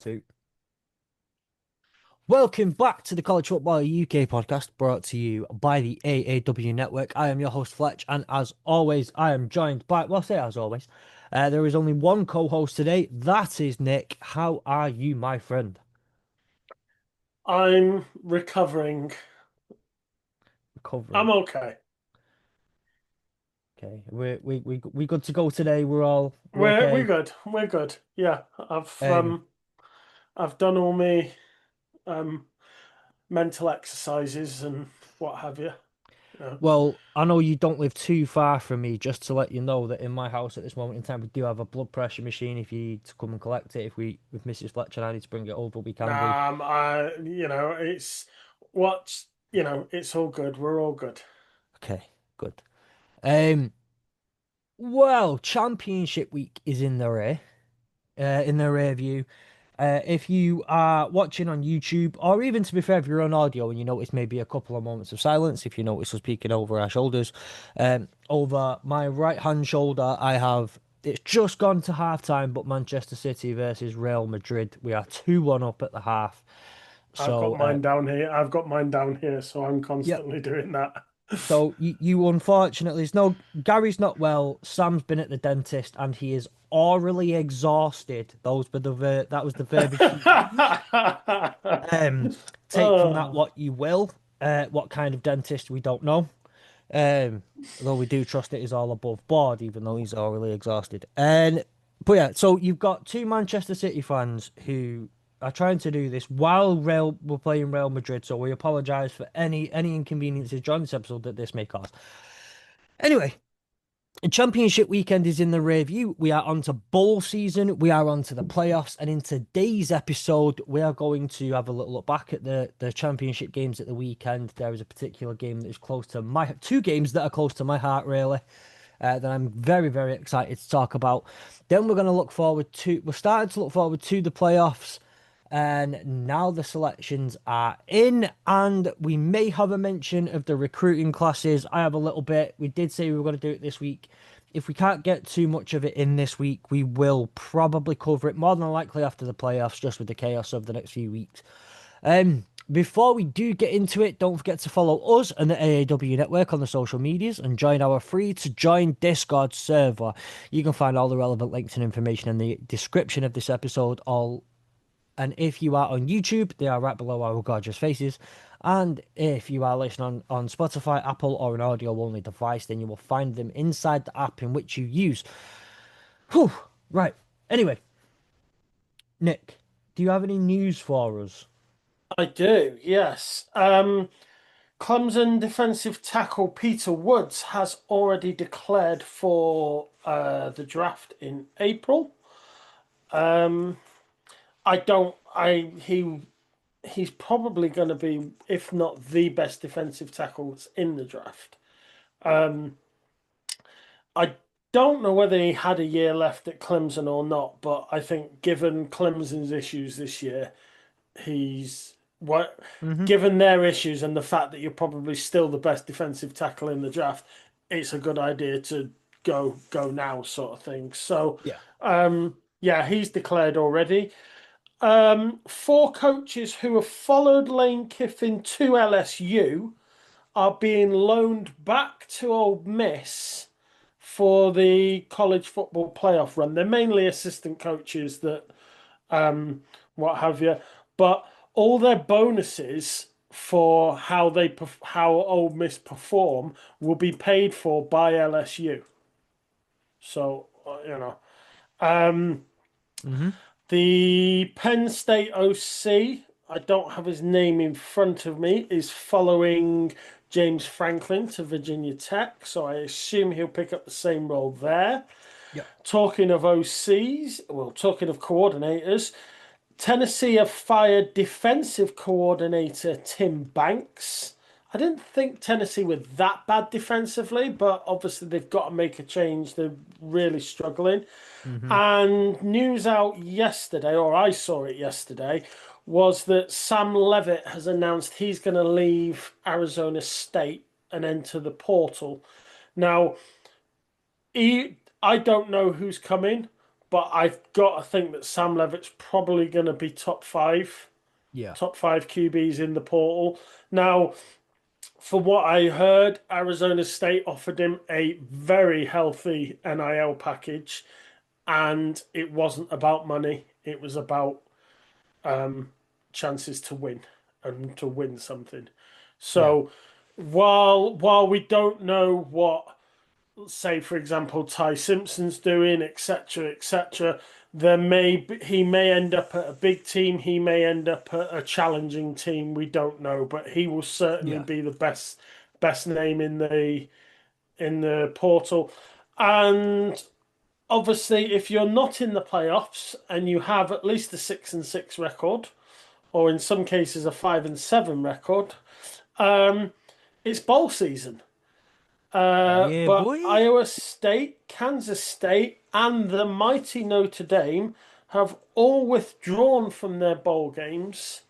Two. Welcome back to the College Football UK podcast brought to you by the AAW Network. I am your host, Fletch, and as always, I am joined by, well, I say as always, there is only one co-host today. That is Nick. How are you, my friend? I'm recovering. Recovering. I'm okay. Okay, we good to go today. We're We're okay. good. We're good. Yeah, I've Um, um I've done all my um mental exercises and what have you. Yeah. well, I know you don't live too far from me. Just to let you know that in my house at this moment in time, we do have a blood pressure machine. If you need to come and collect it, if Mrs. Fletcher and I need to bring it over, we can do. It's it's all good. We're all good. Okay, good. Um, well, Championship week is in the rear view. If you are watching on YouTube, or even to be fair, if you're on audio and you notice maybe a couple of moments of silence, if you notice us peeking over our shoulders, over my right hand shoulder, it's just gone to half time, but Manchester City versus Real Madrid. We are 2-1 up at the half. I've got So, mine down here. I've got mine down here, so I'm yeah, constantly doing that. so you unfortunately, there's no Gary's not well. Sam's been at the dentist and he is orally exhausted. That was the verbiage he used. Um, take from that Oh, what you will. What kind of dentist we don't know. Although we do trust it is all above board, even though he's orally exhausted. But yeah, so you've got two Manchester City fans who are trying to do this while Real were playing Real Madrid. So we apologise for any inconveniences during this episode that this may cause. Anyway, Championship weekend is in the rear view. We are on to bowl season. We are on to the playoffs. And in today's episode, we are going to have a little look back at the championship games at the weekend. There is a particular game that is close to two games that are close to my heart, really, that I'm very, very excited to talk about. Then we're starting to look forward to the playoffs. And now the selections are in, and we may have a mention of the recruiting classes. I have a little bit. We did say we were going to do it this week. If we can't get too much of it in this week, we will probably cover it more than likely after the playoffs, just with the chaos of the next few weeks. Before we do get into it, don't forget to follow us and the AAW network on the social medias and join our free to join Discord server. You can find all the relevant links and information in the description of this episode, all and if you are on YouTube, they are right below our gorgeous faces. And if you are listening on Spotify, Apple, or an audio only device, then you will find them inside the app in which you use. Whew, right. Anyway, Nick, do you have any news for us? I do, yes. Clemson defensive tackle Peter Woods has already declared for the draft in April. Um, I don't. I he's probably going to be, if not the best defensive tackle that's in the draft. Um, I don't know whether he had a year left at Clemson or not, but I think given Clemson's issues this year, he's what Mm-hmm. given their issues and the fact that you're probably still the best defensive tackle in the draft, it's a good idea to go now, sort of thing. So, Yeah. yeah, he's declared already. Four coaches who have followed Lane Kiffin to LSU are being loaned back to Ole Miss for the college football playoff run. They're mainly assistant coaches that what have you. But all their bonuses for how Ole Miss perform will be paid for by LSU. So um, Mm-hmm. the Penn State OC, I don't have his name in front of me, is following James Franklin to Virginia Tech. So I assume he'll pick up the same role there. Yeah. Talking of OCs, well, talking of coordinators, Tennessee have fired defensive coordinator Tim Banks. I didn't think Tennessee were that bad defensively, but obviously they've got to make a change. They're really struggling. Mm-hmm. And news out yesterday, or I saw it yesterday, was that Sam Levitt has announced he's going to leave Arizona State and enter the portal. Now, I don't know who's coming, but I've got to think that Sam Levitt's probably going to be Yeah. top five QBs in the portal. Now, for what I heard, Arizona State offered him a very healthy NIL package, and it wasn't about money. It was about um, chances to win and to win something. Yeah. So while we don't know what, say for example, Ty Simpson's doing, etc., etc., he may end up at a big team, he may end up at a challenging team. We don't know, but he will certainly Yeah. be the best name in the portal. And obviously, if you're not in the playoffs and you have at least a 6-6 record, or in some cases a 5-7 record, um, it's bowl season. Yeah, But boy. Iowa State, Kansas State, and the mighty Notre Dame have all withdrawn from their bowl games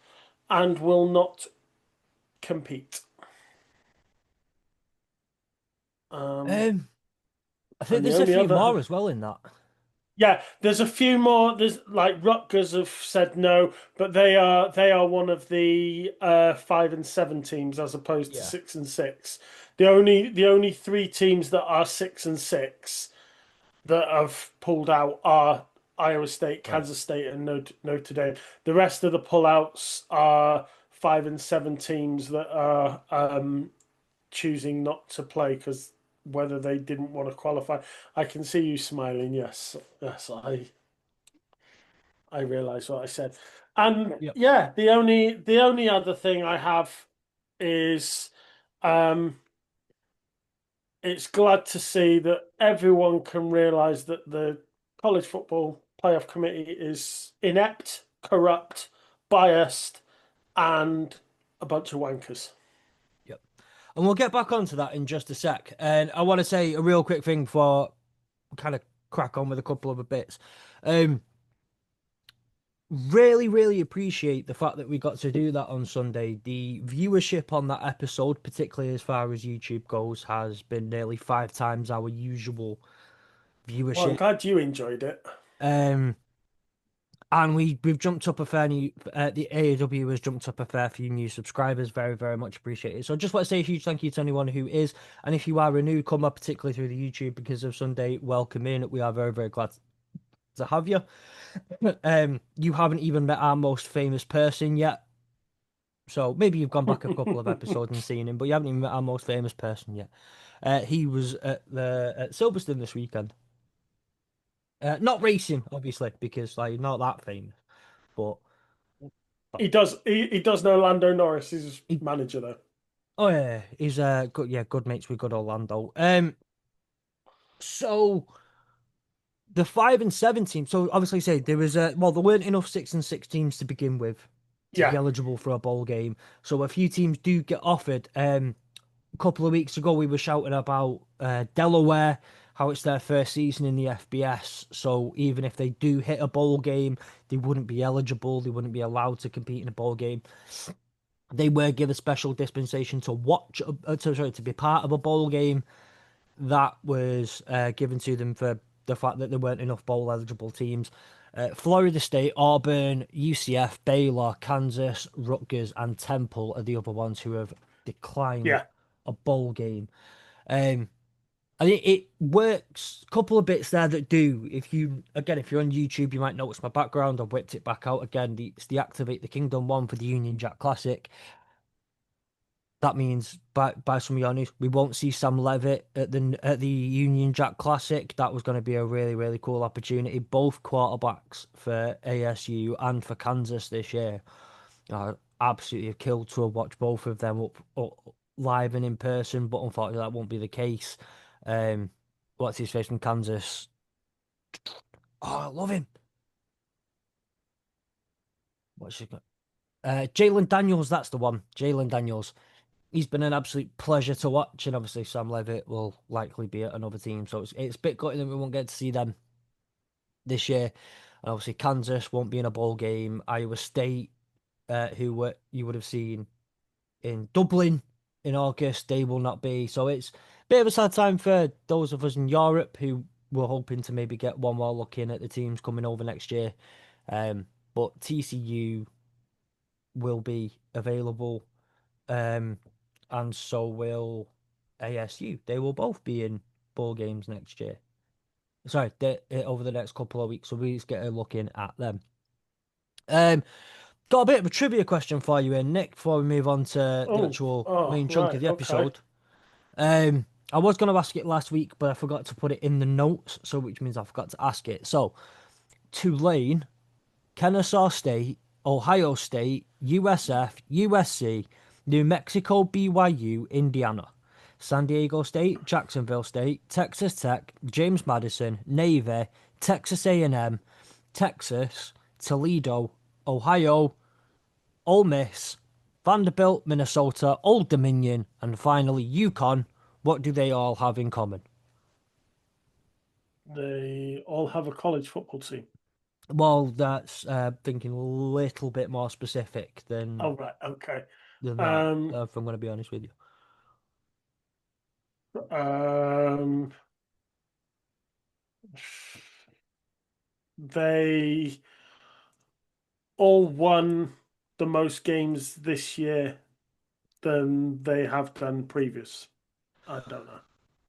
and will not compete. Um, Um, I think and the there's a only few other more as well in that. Yeah, there's a few more. There's like Rutgers have said no, but they are one of the 5-7 teams as opposed to Yeah. 6-6. The only three teams that are 6-6 that have pulled out are Iowa State, Right. Kansas State, and Notre Dame. The rest of the pullouts are 5-7 teams that are choosing not to play because whether they didn't want to qualify. I can see you smiling. Yes, yes, I realise what I said. And Yep. yeah, the only other thing I have is um it's glad to see that everyone can realise that the college football playoff committee is inept, corrupt, biased, and a bunch of wankers. Yep. And we'll get back onto that in just a sec. And I want to say a real quick thing before we kind of crack on with a couple of bits. Um, Really, really appreciate the fact that we got to do that on Sunday. The viewership on that episode, particularly as far as YouTube goes, has been nearly 5 times our usual Well, I'm viewership. glad you enjoyed it. Um, and we've jumped up a fair new, the AAW has jumped up a fair few new subscribers. Very, very much appreciated. So I just want to say a huge thank you to anyone who is, and if you are a newcomer, particularly through the YouTube because of Sunday, welcome in. We are very, very glad to have you. You haven't even met our most famous person yet. So maybe you've gone back a couple of episodes and seen him, but you haven't even met our most famous person yet. He was at Silverstone this weekend. Not racing, obviously, because like not that famous. But He does know Lando Norris is he, manager though. oh yeah, he's good. Yeah, good mates with good Orlando. So the 5-7 team. So obviously, say there was well, there weren't enough 6-6 teams to begin with to be Yeah, eligible for a bowl game. So a few teams do get offered. A couple of weeks ago, we were shouting about Delaware, how it's their first season in the FBS. So even if they do hit a bowl game, they wouldn't be eligible. They wouldn't be allowed to compete in a bowl game. They were given special dispensation to watch, to be part of a bowl game. That was given to them for the fact that there weren't enough bowl eligible teams. Florida State, Auburn, UCF, Baylor, Kansas, Rutgers, and Temple are the other ones who have declined yeah. a bowl game. Um, and it works. A couple of bits there that do. If you're on YouTube, you might notice my background. I've whipped it back out again. It's the Activate the Kingdom one for the Union Jack Classic. That means, by some of your news, we won't see Sam Levitt at the Union Jack Classic. That was going to be a really, really cool opportunity. Both quarterbacks for ASU and for Kansas this year are absolutely killed to have watched both of them up live and in person, but unfortunately that won't be the case. Um, what's his face from Kansas? Oh, I love him. What's his? Jalen Daniels, that's the one. Jalen Daniels. He's been an absolute pleasure to watch, and obviously Sam Levitt will likely be at another team, so it's a bit gutting that we won't get to see them this year. And obviously Kansas won't be in a bowl game. Iowa State, you would have seen in Dublin in August, they will not be. So it's a bit of a sad time for those of us in Europe who we're hoping to maybe get one more look in at the teams coming over next year. But TCU will be available, um, and so will ASU. They will both be in bowl games next year. Sorry, over the next couple of weeks, so we just get a look in at them. Um, got a bit of a trivia question for you, in Nick, before we move on to the Oh, actual oh, main chunk of right, the okay. episode. I was going to ask it last week, but I forgot to put it in the notes, so which means I forgot to ask it. So, Tulane, Kennesaw State, Ohio State, USF, USC, New Mexico, BYU, Indiana, San Diego State, Jacksonville State, Texas Tech, James Madison, Navy, Texas A&M, Texas, Toledo, Ohio, Ole Miss, Vanderbilt, Minnesota, Old Dominion, and finally Yukon. What do they all have in common? They all have a college football team. Well, that's thinking a little bit more specific Oh, right, okay. than that. Um, If I'm going to be honest with you. um, they all won the most games this year than they have done previous. I don't know.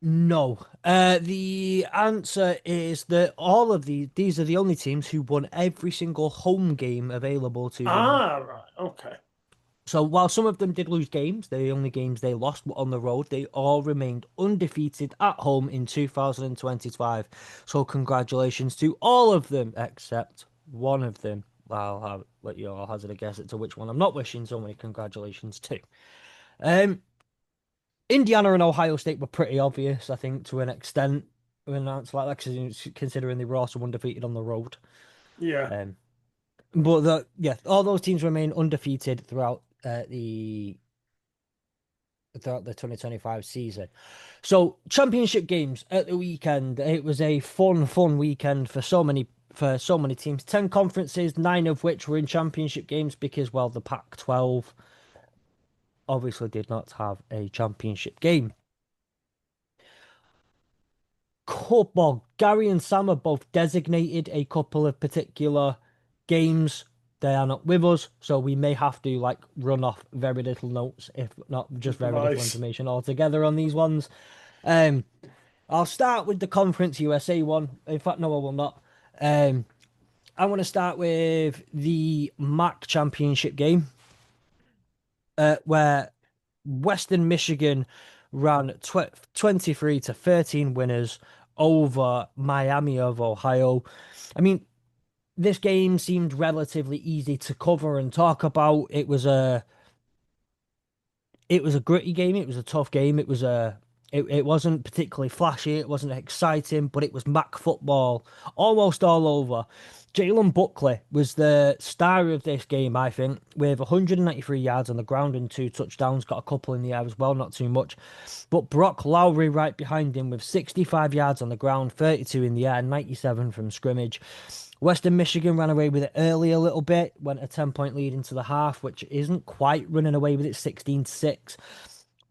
No. The answer is that all of these are the only teams who won every single home game available to them. Ah, right, okay. So while some of them did lose games, the only games they lost were on the road. They all remained undefeated at home in 2025. So congratulations to all of them except one of them. I'll let you all hazard a guess as to which one I'm not wishing so many congratulations to. Um, Indiana and Ohio State were pretty obvious, I think, to an extent. When that's like that, considering they were also undefeated on the road. Yeah. Um, but all those teams remain undefeated throughout the 2025 season. So championship games at the weekend. It was a fun weekend for so many teams. 10 conferences, 9 of which were in championship games because, well, the Pac-12 obviously did not have a championship game. Well, Gary and Sam are both designated a couple of particular games. They are not with us, so we may have to like run off very little notes, if not just very little Improvise. information altogether on these ones. Um, I'll start with the Conference USA one. In fact, no, I will not. Um, I want to start with the MAC championship game, where Western Michigan ran 23 to 13 winners over Miami of Ohio. I mean, this game seemed relatively easy to cover and talk about. It was a gritty game. It was a tough game. It wasn't particularly flashy. It wasn't exciting, but it was MAC football almost all over. Jalen Buckley was the star of this game, I think, with 193 yards on the ground and 2 touchdowns. Got a couple in the air as well, not too much. But Brock Lowry right behind him with 65 yards on the ground, 32 in the air, 97 from scrimmage. Western Michigan ran away with it early a little bit, went a 10-point lead into the half, which isn't quite running away with it 16-6.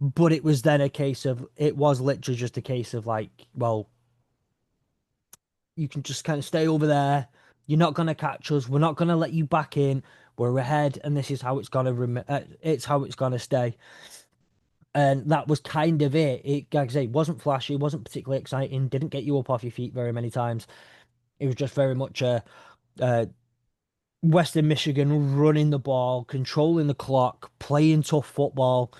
But it was literally just a case of like, well, you can just kind of stay over there. You're not going to catch us. We're not going to let you back in. We're ahead, and this is how it's going to it's how it's going to stay. And that was kind of it. Like I say, wasn't flashy, wasn't particularly exciting, didn't get you up off your feet very many times. It was just very much a Western Michigan running the ball, controlling the clock, playing tough football,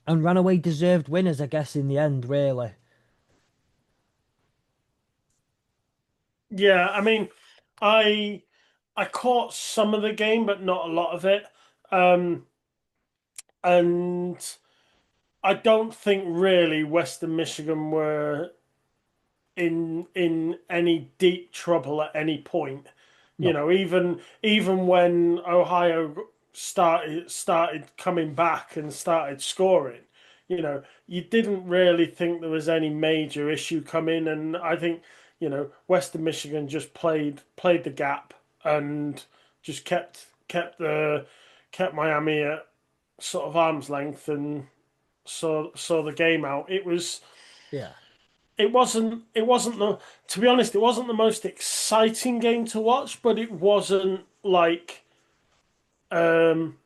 and ran away deserved winners, I guess, in the end, really. Yeah, I mean, I I caught some of the game, but not a lot of it. Um, and I don't think really Western Michigan were in any deep trouble at any point. You No. know, even when Ohio started coming back and started scoring, you didn't really think there was any major issue coming. And I think, Western Michigan just played the gap and just kept Miami at sort of arm's length and saw the game out. It was Yeah. it wasn't the to be honest, it wasn't the most exciting game to watch, but it wasn't like um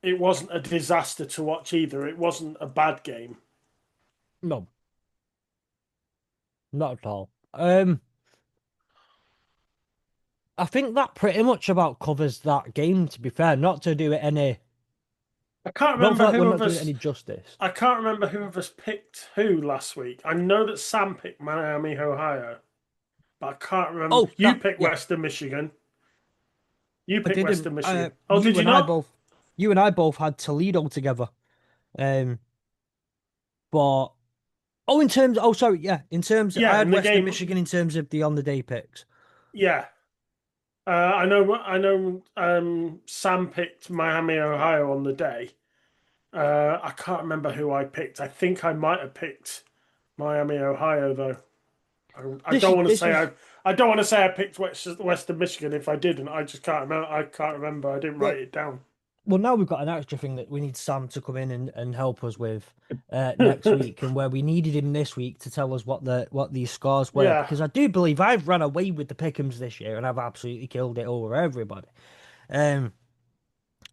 it wasn't a disaster to watch either. It wasn't a bad game. No, not at all. I think that pretty much about covers that game, to be fair, not to do it any. I can't I don't feel remember like we're who not of doing it us any justice. I can't remember who of us picked who last week. I know that Sam picked Miami, Ohio, but I can't remember. Oh, You that, picked yeah, Western Michigan. You I picked didn't. Western Michigan. Oh, did you not? You and I both had Toledo together. Um, but in terms, oh, sorry, yeah, in terms, I Yeah, had in the Western game. Michigan in terms of the on the day picks. Yeah. I know. Sam picked Miami, Ohio on the day. I can't remember who I picked. I think I might have picked Miami, Ohio, though. I This don't is want to this say is I don't want to say I picked Western Michigan if I didn't. I just can't remember. I can't remember. I didn't write well, it down. now we've got an extra thing that we need Sam to come in and help us with next week, and where we needed him this week to tell us what these scores were, Yeah. because I do believe I've run away with the pick'ems this year and I've absolutely killed it over everybody. Um,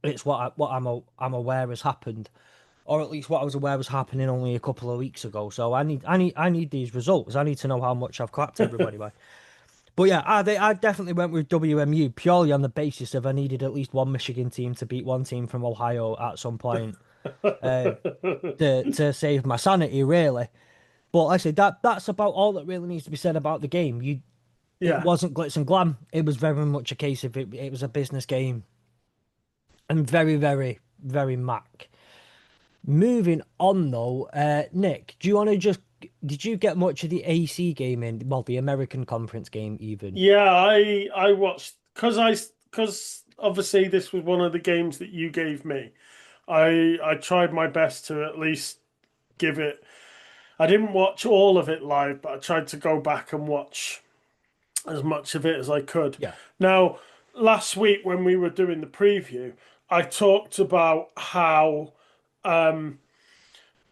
it's I'm aware has happened, or at least what I was aware was happening only a couple of weeks ago. So I need these results. I need to know how much I've clapped everybody by. But yeah, I definitely went with WMU purely on the basis of I needed at least one Michigan team to beat one team from Ohio at some point uh, to save my sanity, really. But like I say that's about all that really needs to be said about the game. It Yeah. wasn't glitz and glam. It was very much a case of it was a business game and very, very, very Mac. Moving on though, Nick, do you want to just did you get much of the AC game in? Well, the American Conference game even. Yeah, I watched because obviously this was one of the games that you gave me. I tried my best to at least give it. I didn't watch all of it live, but I tried to go back and watch as much of it as I could. Yeah, Now, last week when we were doing the preview, I talked about how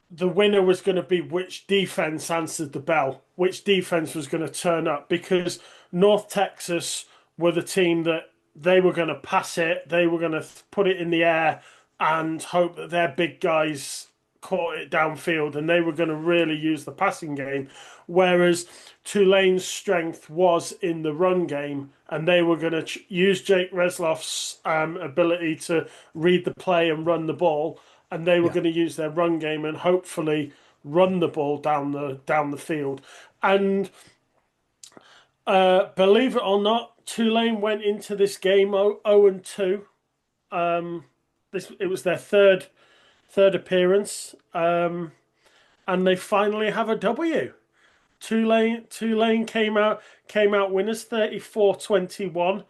the winner was going to be which defense answered the bell, which defense was going to turn up, because North Texas were the team that they were going to pass it, they were going to put it in the air and hope that their big guys caught it downfield, and they were going to really use the passing game. Whereas Tulane's strength was in the run game, and they were going to use Jake Resloff's ability to read the play and run the ball, and they were yeah, going to use their run game and hopefully run the ball down the field. And believe it or not, Tulane went into this game 0 and 2. It was their third appearance, and they finally have a W. Tulane came out winners 34-21.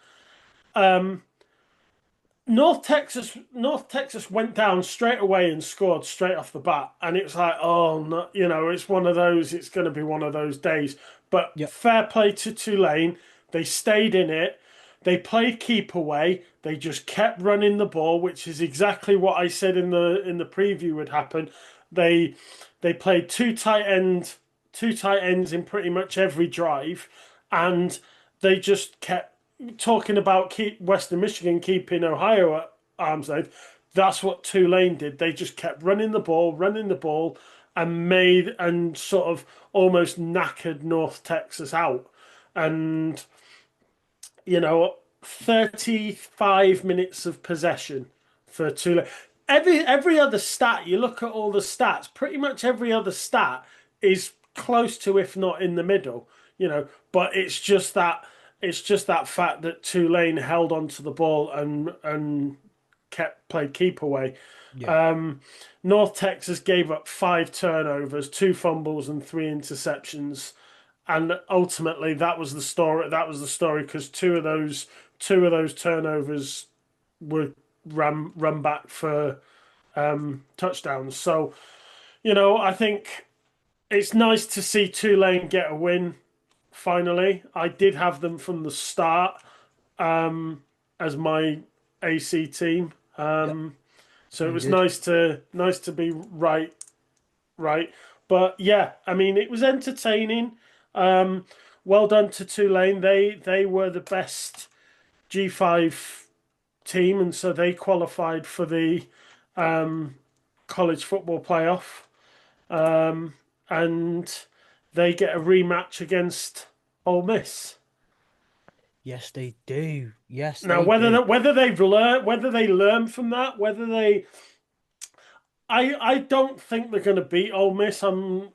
North Texas went down straight away and scored straight off the bat, and it's like, oh no, it's one of those. It's going to be one of those days. But yeah, fair play to Tulane, they stayed in it. They played keep away. They just kept running the ball, which is exactly what I said in the preview would happen. They they played two tight ends in pretty much every drive, and they just kept talking about keep Western Michigan keeping Ohio at arm's length. That's what Tulane did. They just kept running the ball, and made and sort of almost knackered North Texas out. And 35 minutes of possession for Tulane. Every other stat, you look at all the stats, pretty much every other stat is close to, if not in the middle, but it's just that fact that Tulane held onto the ball and played keep away. yeah, North Texas gave up 5 turnovers, 2 fumbles, and 3 interceptions, and ultimately that was the story. That was the story because two of those turnovers were run back for touchdowns. So I think it's nice to see Tulane get a win. Finally, I did have them from the start as my AC team. yeah. So it You was did. nice to be right. But yeah, I mean, it was entertaining. Um, well done to Tulane. They were the best G5 team, and so they qualified for the um, college football playoff. Um, and they get a rematch against Ole Miss. Yes, they do. Yes, Now, they do. whether they learn from that, whether they I don't think they're going to beat Ole Miss. I know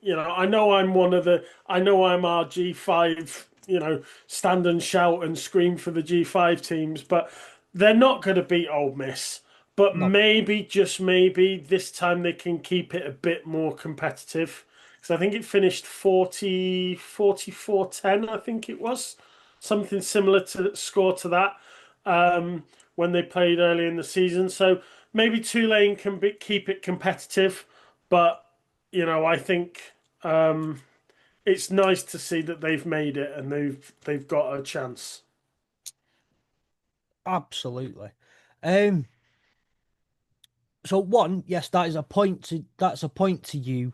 I know I'm our G5, stand and shout and scream for the G5 teams, but they're not going to beat Ole Miss. But No, maybe, just maybe, this time they can keep it a bit more competitive. Because I think it finished 44-10. I think it was. Something similar to score to that when they played early in the season. So maybe Tulane can keep it competitive, but I think it's nice to see that they've made it and they've got a chance. absolutely. Um, so one, yes, that's a point to you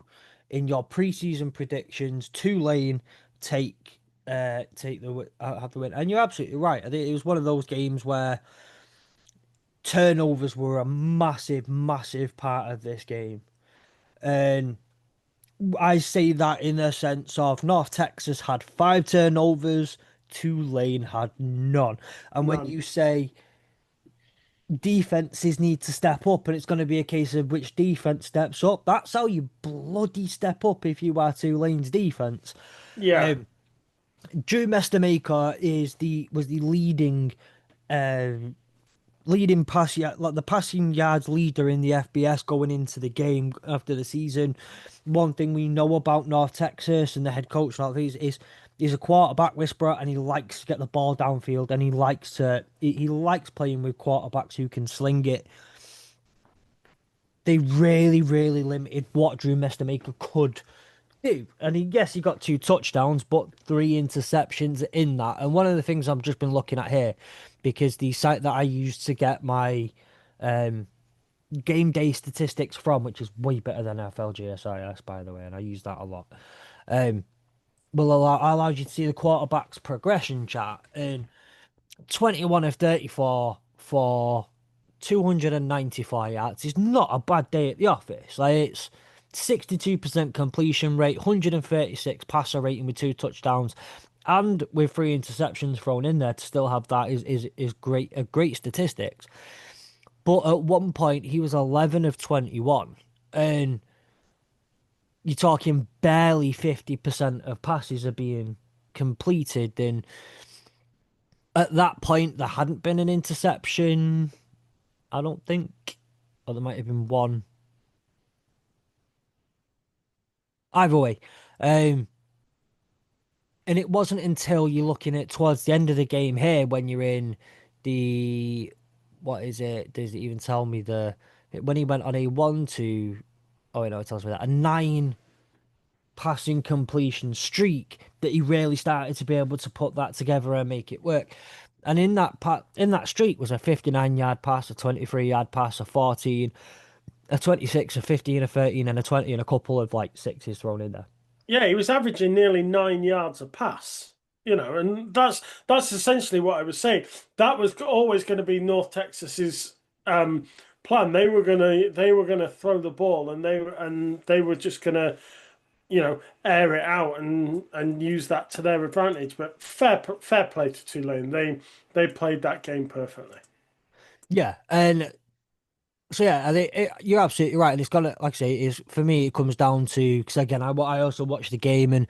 in your preseason predictions. Tulane take have the win, and you're absolutely right. I think it was one of those games where turnovers were a massive, massive part of this game, and I say that in the sense of North Texas had five turnovers, Tulane had none. And when None. you say defenses need to step up, and it's going to be a case of which defense steps up, that's how you bloody step up if you are Tulane's defense. Yeah. Um, Drew Mestamaker was the um, leading like the passing yards leader in the FBS going into the game after the season. One thing we know about North Texas and the head coach and all these is he's a quarterback whisperer, and he likes to get the ball downfield, and he likes playing with quarterbacks who can sling it. They really, really limited what Drew Mestamaker could do. And yes, he got two touchdowns, but three interceptions in that. And one of the things I've just been looking at here, because the site that I used to get my um, game day statistics from, which is way better than FLGSIS, by the way, and I use that a lot, um, allows you to see the quarterback's progression chart. And 21 of 34 for 294 yards is not a bad day at the office. Like, it's 62% completion rate, 136 passer rating with two touchdowns, and with three interceptions thrown in there to still have that is great, a great statistics. But at one point he was 11 of 21, and you're talking barely 50% of passes are being completed, and at that point there hadn't been an interception, I don't think. Or there might have been one. Either way. Um, and it wasn't until you're looking at towards the end of the game here when you're in the what is it? Does it even tell me when he went on a 1-2? Oh no, it tells me that a 9 passing completion streak that he really started to be able to put that together and make it work. And in that streak was a 59-yard pass, a 23-yard pass, a 14, a 26, a 15, a 13, and a 20, and a couple of like sixes thrown in there. Yeah, he was averaging nearly 9 yards a pass, and that's essentially what I was saying. That was always going to be North Texas's plan. They were gonna throw the ball, and they were just gonna, air it out and use that to their advantage. But fair play to Tulane. They played that game perfectly. Yeah, and so yeah, you're absolutely right. And it's got to, like I say, it is for me. It comes down to because again, I also watched the game, and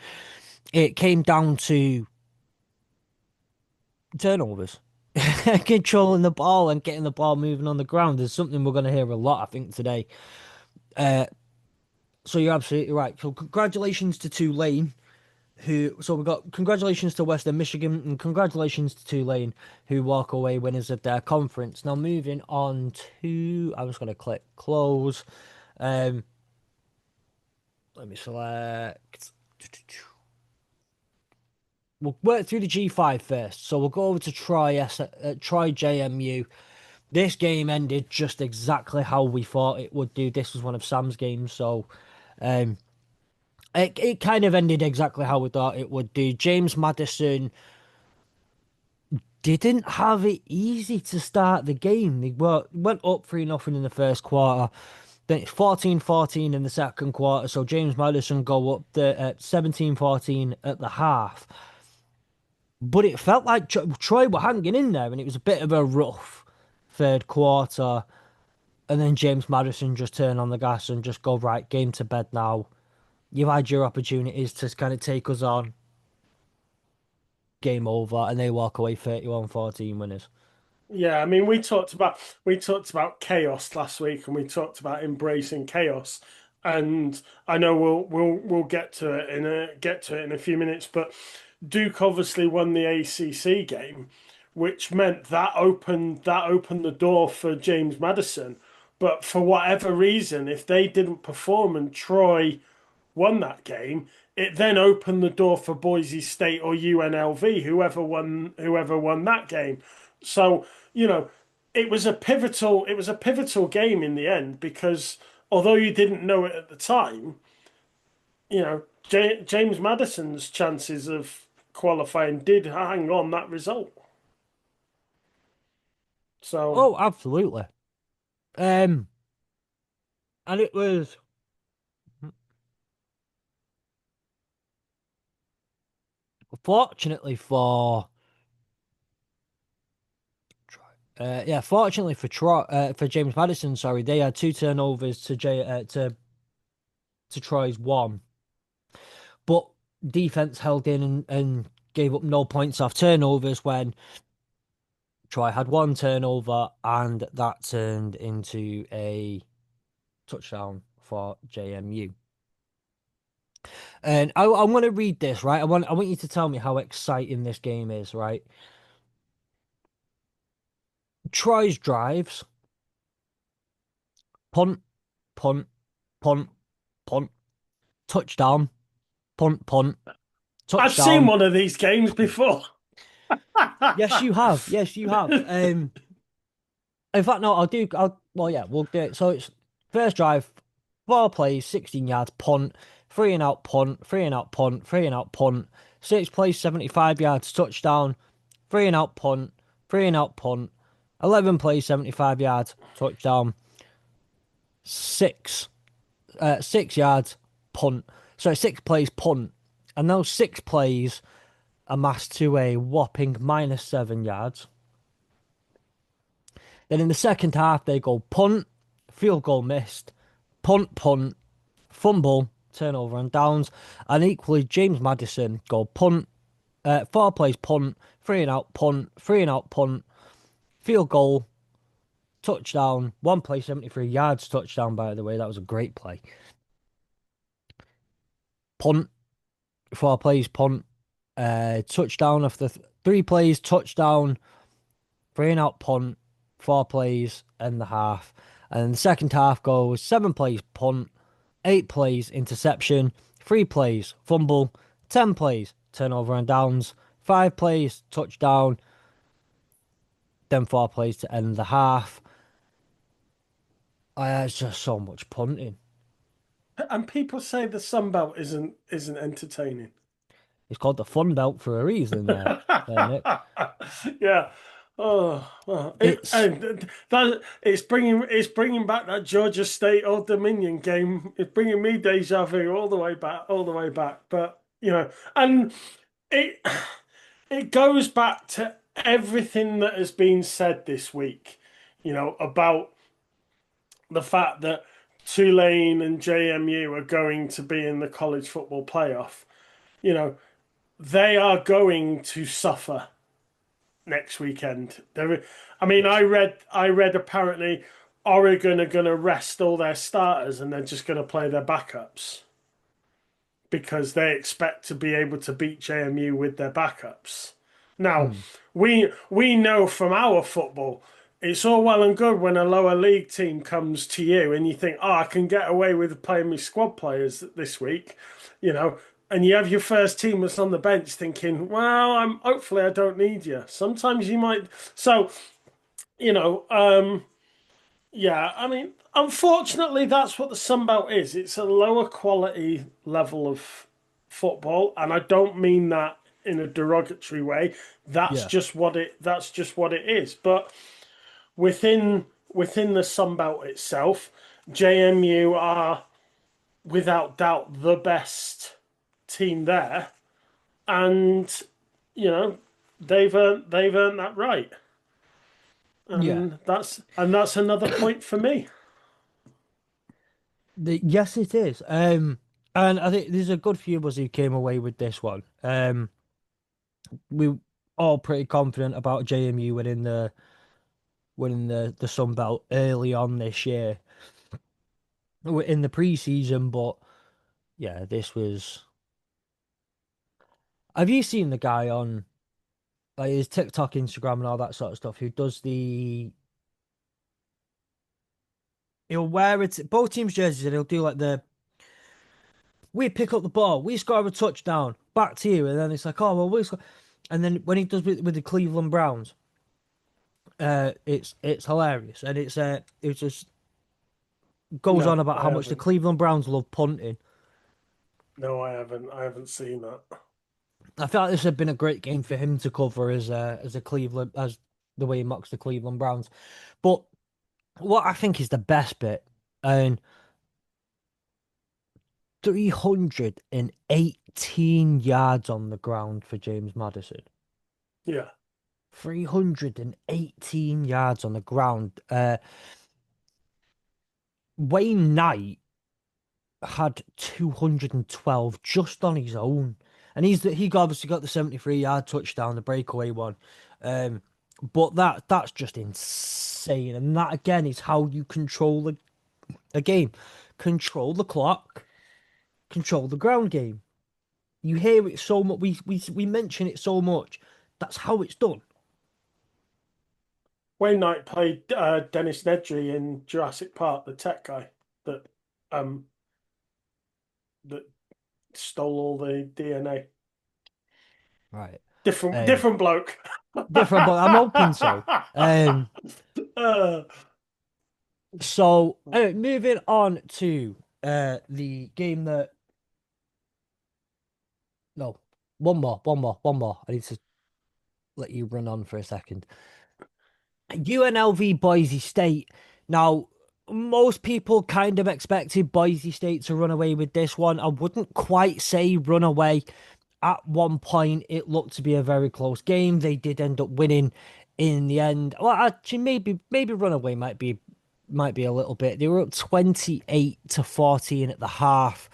it came down to turnovers, controlling the ball and getting the ball moving on the ground is something we're going to hear a lot, I think, today. Uh, so you're absolutely right. So congratulations to Tulane, so we got congratulations to Western Michigan and congratulations to Tulane, who walk away winners of their conference. Now moving on to, I'm just going to click close. Um, Let me select. We'll work through the G5 first. So we'll go over to Troy JMU. This game ended just exactly how we thought it would do. This was one of Sam's games, so um, It kind of ended exactly how we thought it would do. James Maddison didn't have it easy to start the game. Went up 3-0 in the first quarter. Then it's 14-14 in the second quarter. So James Maddison go up the 17-14 at the half. But it felt like Troy were hanging in there, and it was a bit of a rough third quarter. And then James Maddison just turn on the gas and just go, right, game to bed now. You've had your opportunities to kind of take us on. Game over, and they walk away 31-14 winners. Yeah, I mean, we talked about chaos last week, and we talked about embracing chaos. And I know we'll get to it in a few minutes, but Duke obviously won the ACC game, which meant that opened the door for James Madison. But for whatever reason, if they didn't perform and Troy won that game, it then opened the door for Boise State or UNLV, whoever won that game. So, you know, it was a pivotal game in the end because although you didn't know it at the time, James Madison's chances of qualifying did hang on that result. So Oh, absolutely. Um, and it was fortunately for fortunately for for James Madison, sorry, they had two turnovers to Troy's one, but defense held in and gave up no points off turnovers when Troy had one turnover, and that turned into a touchdown for JMU. And I want to read this, right? I want you to tell me how exciting this game is, right? Troy's drives, punt, punt, punt, punt, touchdown, punt, punt, I've seen touchdown. one of these games before. Yes, you have. Yes, you have. In fact, no, well, yeah, we'll do it. So it's first drive, 4 plays, 16 yards, punt, three and out, punt, three and out, punt, three and out, punt, 6 plays, 75 yards, touchdown, three and out, punt, three and out, punt, 11 plays, 75 yards, touchdown, 6 yards, punt. So 6 plays, punt. And those 6 plays amassed to a whopping -7 yards. Then in the second half, they go punt, field goal missed, punt, punt, fumble, turnover and downs. And equally, James Madison go punt, 4 plays punt, three and out punt, three and out punt, field goal, touchdown, 1 play, 73 yards, touchdown, by the way. That was a great play. Punt, 4 plays, punt, touchdown after 3 plays, touchdown, three and out punt, 4 plays and the half. And the second half goes 7 plays punt, 8 plays interception, 3 plays fumble, 10 plays turnover and downs, 5 plays touchdown, then 4 plays to end the half. It's just so much punting. And people say the Sun Belt isn't entertaining. It's called the Fun Belt for a reason, Nick. Yeah. Oh, well, It's and that it's bringing back that Georgia State Old Dominion game. It's bringing me deja vu all the way back. But and it it goes back to everything that has been said this week. About the fact that Tulane and JMU are going to be in the college football playoff. You know, they are going to suffer next weekend. I mean, yes. I read apparently Oregon are going to rest all their starters and they're just going to play their backups because they expect to be able to beat JMU with their backups. Now, Hmm. we know from our football, it's all well and good when a lower league team comes to you and you think, oh, I can get away with playing my squad players this week, you know, and you have your first team that's on the bench thinking, well, I'm hopefully I don't need you. Sometimes you might. So, you know, Yeah, I mean, unfortunately, that's what the Sunbelt is. It's a lower quality level of football, and I don't mean that in a derogatory way. Yeah, That's just what it is. But within the Sunbelt itself, JMU are without doubt the best team there, and you know they've earned that right, yeah. and that's another point for me. Yes, it is. And I think there's a good few of us who came away with this one. We all pretty confident about JMU winning the Sun Belt early on this year in the preseason, but yeah, this was. Have you seen the guy on like his TikTok, Instagram, and all that sort of stuff who does the? He'll wear it both teams' jerseys and he'll do like the we pick up the ball, we score a touchdown, back to you, and then it's like, oh well, we score. And then when he does with the Cleveland Browns, it's hilarious, and it just goes on No, about I how much the haven't. Cleveland Browns love punting. No, I haven't. I haven't seen that. I feel like this had been a great game for him to cover as a Cleveland as the way he mocks the Cleveland Browns. But what I think is the best bit, and 318 yards on the ground for James Madison. Yeah. 318 yards on the ground. Wayne Knight had 212 just on his own. And he obviously got the 73-yard touchdown, the breakaway one. Um, but that's just insane. And that again is how you control a game. Control the clock, control the ground game. You hear it so much, we mention it so much. That's how it's done. Wayne Knight played Dennis Nedry in Jurassic Park, the tech guy that um that stole all the DNA. Right. Um, Different bloke. different, but I'm hoping so. Uh, So moving on to the game that no, one more. I need to let you run on for a second. UNLV Boise State. Now, most people kind of expected Boise State to run away with this one. I wouldn't quite say run away. At one point, it looked to be a very close game. They did end up winning in the end. Well, actually, maybe run away might be a little bit. They were up 28-14 at the half.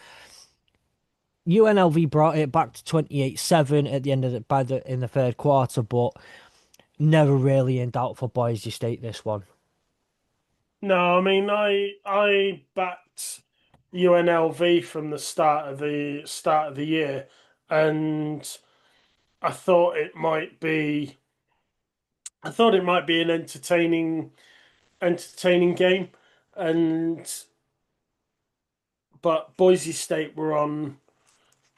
UNLV brought it back to 28-7 at the end of in the third quarter, but never really in doubt for Boise State this one. no, I mean I backed UNLV from the start of the year, and I thought it might be I thought it might be an entertaining game, and but Boise State were on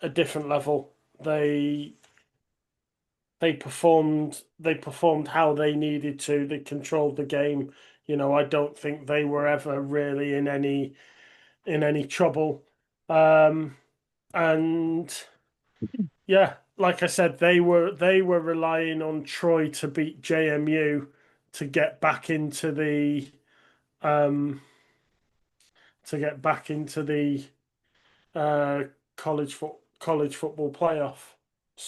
a different level. They performed how they needed to. They controlled the game. I don't think they were ever really in any trouble. Um, and yeah, like I said, they were relying on Troy to beat JMU to get back into the um to get back into the uh college football playoff.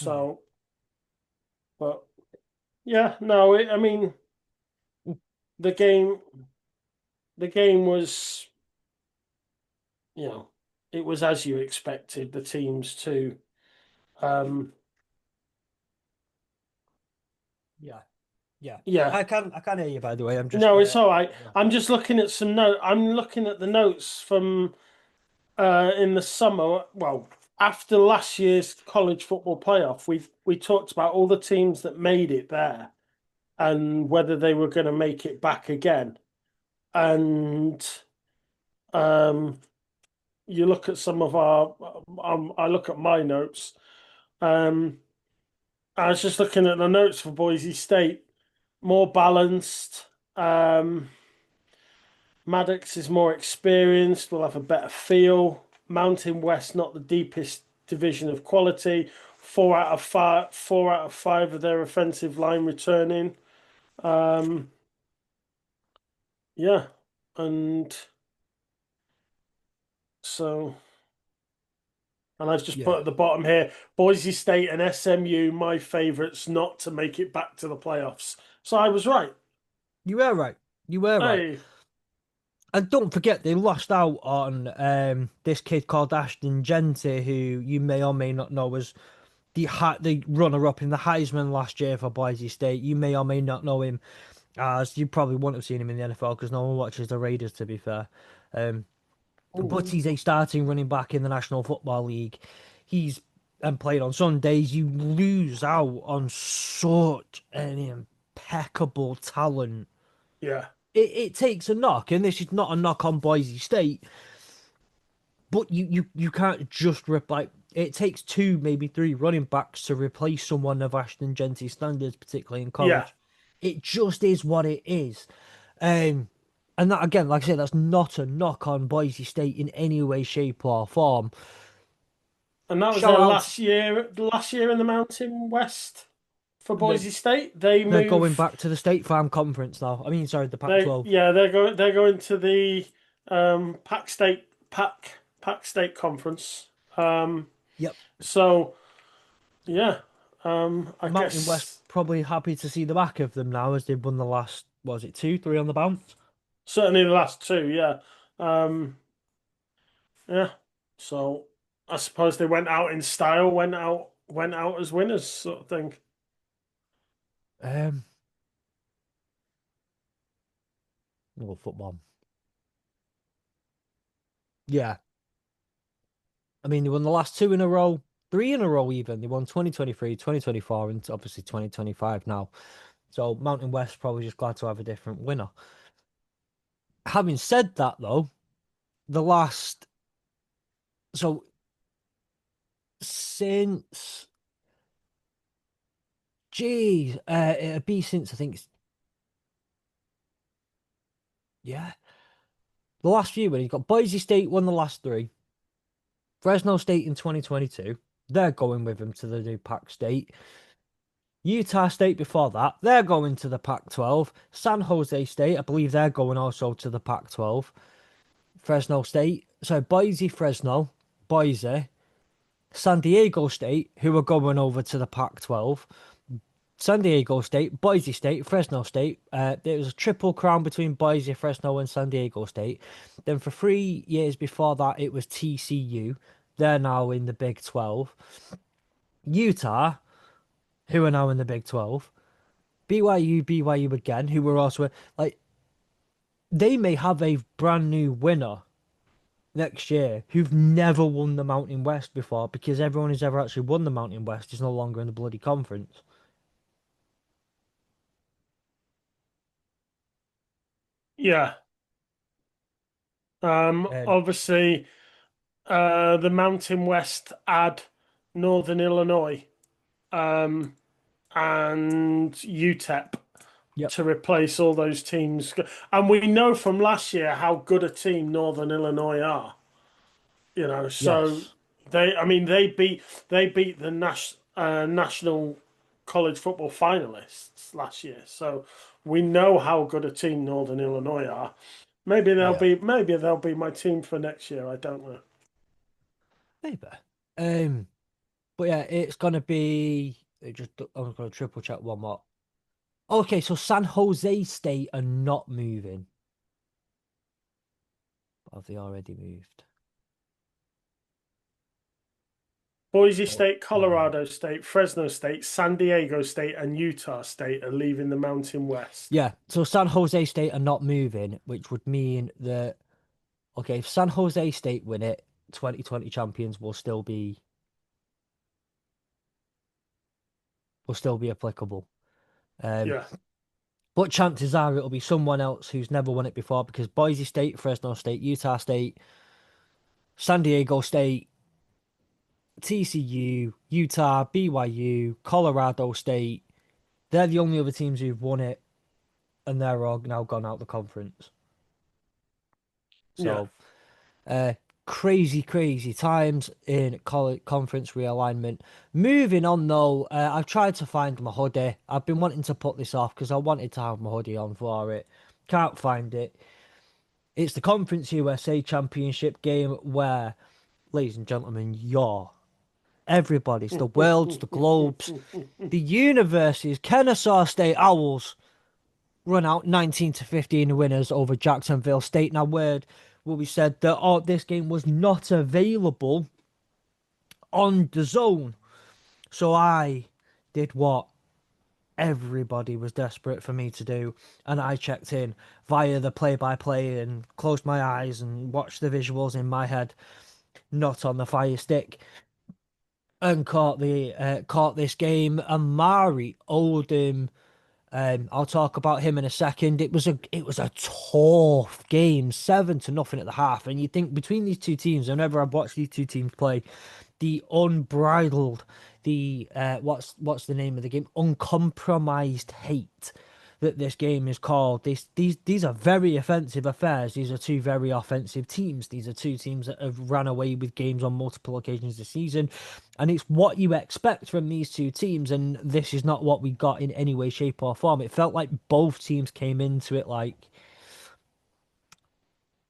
Hmm. So, but yeah, no, I mean the game the game was, you know, it was as you expected the teams to. Um, Yeah, yeah. yeah, I can hear you by the way. I'm just no, it's all right. yeah. I'm just looking at some note. I'm looking at the notes from in the summer. Well, after last year's college football playoff, we talked about all the teams that made it there and whether they were going to make it back again. And um, you look at some of our. I look at my notes. Um, I was just looking at the notes for Boise State, more balanced. Um, Maddox is more experienced, will have a better feel. Mountain West, not the deepest division of quality. 4 out of 5, 4 out of 5 of their offensive line returning. Um, yeah, and so, and I've just put Yeah, at the bottom here, Boise State and SMU, my favourites not to make it back to the playoffs. So I was right. you were right. You were right. Hey, And don't forget, they lost out on this kid called Ashton Genty, who you may or may not know was the runner-up in the Heisman last year for Boise State. You may or may not know him, as you probably wouldn't have seen him in the NFL because no one watches the Raiders, to be fair. Um, but ooh, he's a starting running back in the National Football League. He's and played on Sundays. You lose out on such an impeccable talent. yeah, It takes a knock, and this is not a knock on Boise State, but you can't just rip like it takes two, maybe three running backs to replace someone of Ashton Genty's standards, particularly in yeah. college. It just is what it is. Um, and that again, like I said, that's not a knock on Boise State in any way, shape, or form. And that was Shout their outs, last year in the Mountain West for they're, Boise State. They they're going move. back to the State Farm Conference now. I mean, sorry, the They Pac-12. yeah, they're going to the Pac State Conference. Um, Yep. so yeah, I Mountain West guess probably happy to see the back of them now as they've won the last, was it two, three on the bounce? certainly the last two. Yeah, yeah. So I suppose they went out in style, went out as winners, sort of thing. Um, oh, football. Yeah. I mean, they won the last two in a row, three in a row even. They won 2023, 2024, and obviously 2025 now. So Mountain West probably just glad to have a different winner. Having said that, though, the last so since geez, it'd be since I think yeah, the last few when you've got Boise State won the last three, Fresno State in 2022. They're going with him to the new Pac State. Utah State before that, they're going to the Pac 12. San Jose State, I believe they're going also to the Pac 12. Fresno State, so Boise, Fresno, Boise, San Diego State, who are going over to the Pac 12. San Diego State, Boise State, Fresno State. There was a triple crown between Boise, Fresno, and San Diego State. Then for 3 years before that, it was TCU. They're now in the Big 12. Utah, who are now in the Big 12. BYU again, who were also like they may have a brand new winner next year who've never won the Mountain West before because everyone who's ever actually won the Mountain West is no longer in the bloody conference. Yeah. And Obviously, the Mountain West add Northern Illinois, um, and UTEP yep, to replace all those teams. And we know from last year how good a team Northern Illinois are. So yes, I mean, they beat the national college football finalists last year. So we know how good a team Northern Illinois are. yeah, Maybe they'll be my team for next year. I don't know. maybe. Um, but yeah, it's gonna be just I'm gonna triple check one more. Okay, so San Jose State are not moving. Have they already moved? Boise Oh, State, no. Colorado State, Fresno State, San Diego State, and Utah State are leaving the Mountain West. Yeah, so San Jose State are not moving, which would mean that okay, if San Jose State win it, 2020 champions will still be applicable. Um, Yeah, but chances are it'll be someone else who's never won it before because Boise State, Fresno State, Utah State, San Diego State, TCU, Utah, BYU, Colorado State, they're the only other teams who've won it, and they're all now gone out the conference. Yeah. So, uh, crazy, crazy times in college conference realignment. Moving on though, I've tried to find my hoodie. I've been wanting to put this off because I wanted to have my hoodie on for it. Can't find it. It's the Conference USA Championship game where, ladies and gentlemen, everybody's the world's, the globes, the universe's Kennesaw State Owls run out 19-15 winners over Jacksonville State. Now, word will be said that this game was not available on the zone. So I did what everybody was desperate for me to do, and I checked in via the play-by-play and closed my eyes and watched the visuals in my head, not on the Fire Stick, and caught this game. Amari Oldham. I'll talk about him in a second. It was a tough game, 7-0 at the half. And you think between these two teams, whenever I've watched these two teams play, the unbridled, what's the name of the game? Uncompromised hate that this game is called. These are very offensive affairs. These are two very offensive teams. These are two teams that have ran away with games on multiple occasions this season. And it's what you expect from these two teams. And this is not what we got in any way, shape, or form. It felt like both teams came into it like,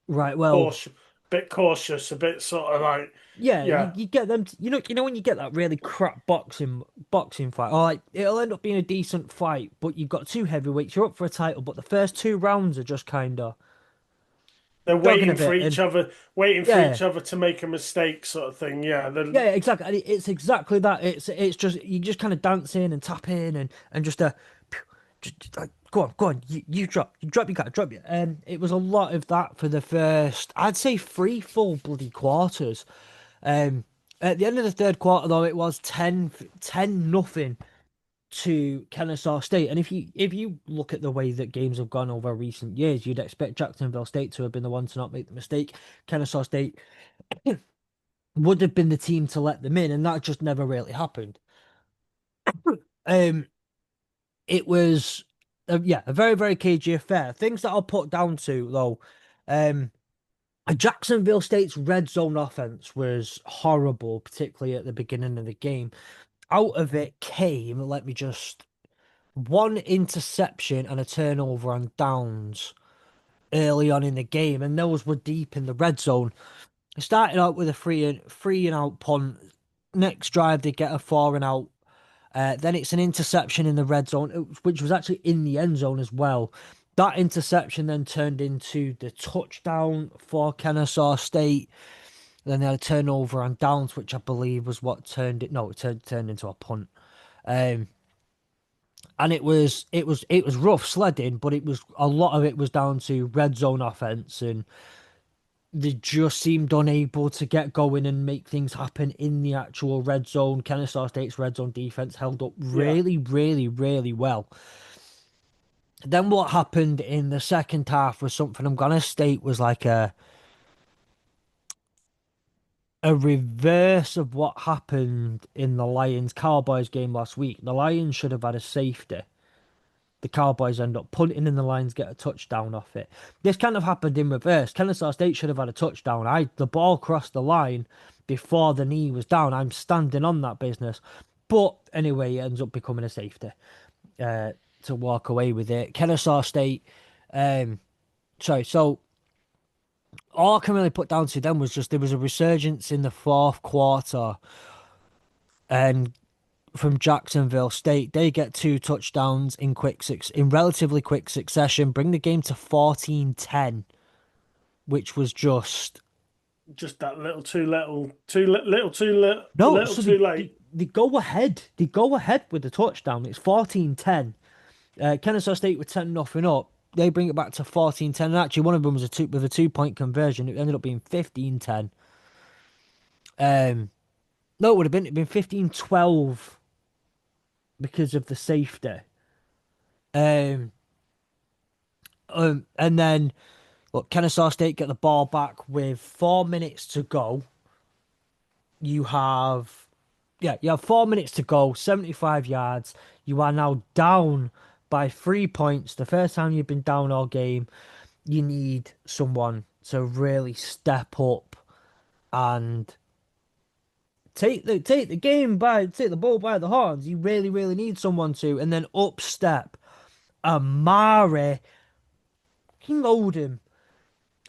right, well, Cautious, bit cautious, a bit sort of like, yeah, yeah, you get them. You know when you get that really crap boxing fight, or like it'll end up being a decent fight, but you've got two heavyweights. You're up for a title, but the first two rounds are just kind of they're jogging a waiting for bit, each and other, waiting for yeah, each other to make a mistake, sort of thing. Yeah, yeah, exactly. And it's exactly that. It's just you just kind of dance in and tap in and just like go on, you drop your guard, drop your. And it was a lot of that for the first, I'd say, three full bloody quarters. Um, at the end of the third quarter, though, it was 10-0 to Kennesaw State. And if you look at the way that games have gone over recent years, you'd expect Jacksonville State to have been the one to not make the mistake. Kennesaw State would have been the team to let them in, and that just never really happened. Um, it was, yeah, a very, very cagey affair. Things that I'll put down to, though, um, Jacksonville State's red zone offense was horrible, particularly at the beginning of the game. Out of it came, let me just, one interception and a turnover on downs early on in the game, and those were deep in the red zone. It started out with a three and out punt. Next drive, they get a 4 and out. Then it's an interception in the red zone, which was actually in the end zone as well. That interception then turned into the touchdown for Kennesaw State. Then they had a turnover on downs, which I believe was what turned it. No, it turned into a punt. Um, and it was rough sledding, but it was a lot of it was down to red zone offense, and they just seemed unable to get going and make things happen in the actual red zone. Kennesaw State's red zone defense held up yeah, really, really, really well. Then what happened in the second half was something I'm gonna state was like a reverse of what happened in the Lions Cowboys game last week. The Lions should have had a safety. The Cowboys end up punting and the Lions get a touchdown off it. This kind of happened in reverse. Kennesaw State should have had a touchdown. The ball crossed the line before the knee was down. I'm standing on that business. But anyway, it ends up becoming a safety to walk away with it. Kennesaw State, sorry, so all I can really put down to them was just there was a resurgence in the fourth quarter and from Jacksonville State. They get two touchdowns in relatively quick succession, bring the game to 14-10, which was just that little no, little so too they, late. they go ahead. They go ahead with the touchdown. It's 14-10. Kennesaw State were 10-0 up. They bring it back to 14-10. And actually one of them was with a 2 point conversion. It ended up being 15-10. No, it would have been 15-12 because of the safety. Um, and then look, Kennesaw State get the ball back with 4 minutes to go. You have, yeah, you have 4 minutes to go, 75 yards. You are now down by 3 points. The first time you've been down all game. You need someone. to really step up and take the bull by the horns. You really, really need someone to, and then up step Amari King Oldham.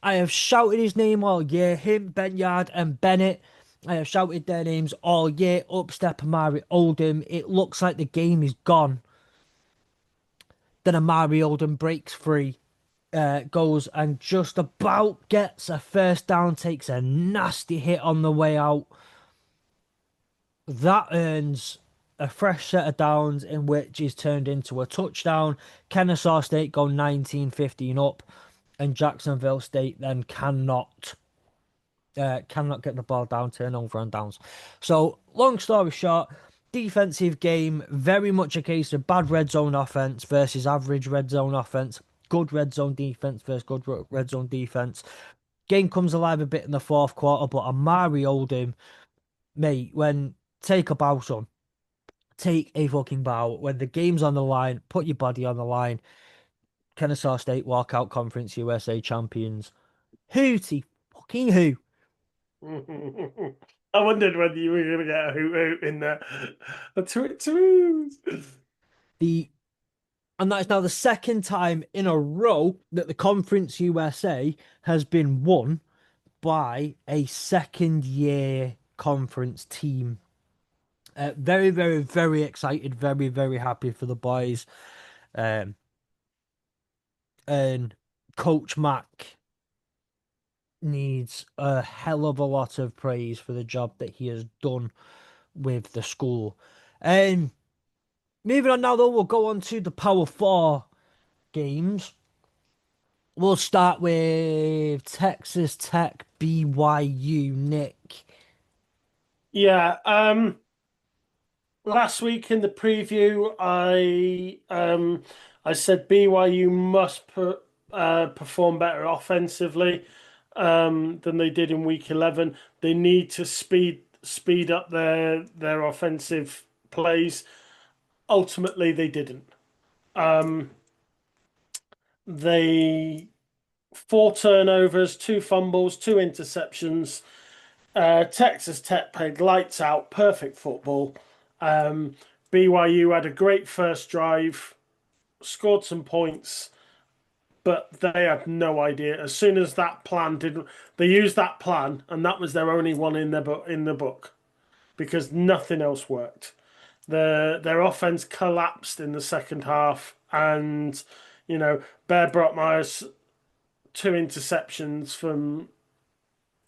I have shouted his name all year. Him, Benyard, and Bennett. I have shouted their names all year. Up step Amari Oldham. It looks like the game is gone. Then Amari Oldham breaks free, goes and just about gets a first down, takes a nasty hit on the way out. That earns a fresh set of downs in which is turned into a touchdown. Kennesaw State go 19-15 up, and Jacksonville State then cannot get the ball down, turnover on downs. So, long story short, defensive game, very much a case of bad red zone offense versus average red zone offense, good red zone defense versus good red zone defense. Game comes alive a bit in the fourth quarter, but Amari Oldham, mate, when take a bow, son. Take a fucking bow. When the game's on the line, put your body on the line. Kennesaw State walkout Conference USA champions. Hooty fucking who? I wondered whether you were going to get a hoot hoot in there. A toot toot. The And that is now the second time in a row that the Conference USA has been won by a second year conference team. Very, very, very excited. Very, very happy for the boys. Um, and Coach Mack needs a hell of a lot of praise for the job that he has done with the school. Moving on now, though, we'll go on to the Power Four games. We'll start with Texas Tech BYU, Nick. Yeah, last week in the preview, I said BYU must perform better offensively than they did in week 11. They need to speed up their offensive plays. Ultimately, they didn't. They four turnovers, two fumbles, two interceptions. Texas Tech played lights out, perfect football. Um, BYU had a great first drive, scored some points, but they had no idea. As soon as that plan didn't, they used that plan, and that was their only one in the book because nothing else worked. Their offense collapsed in the second half, and Bear Brockmeyer's two interceptions from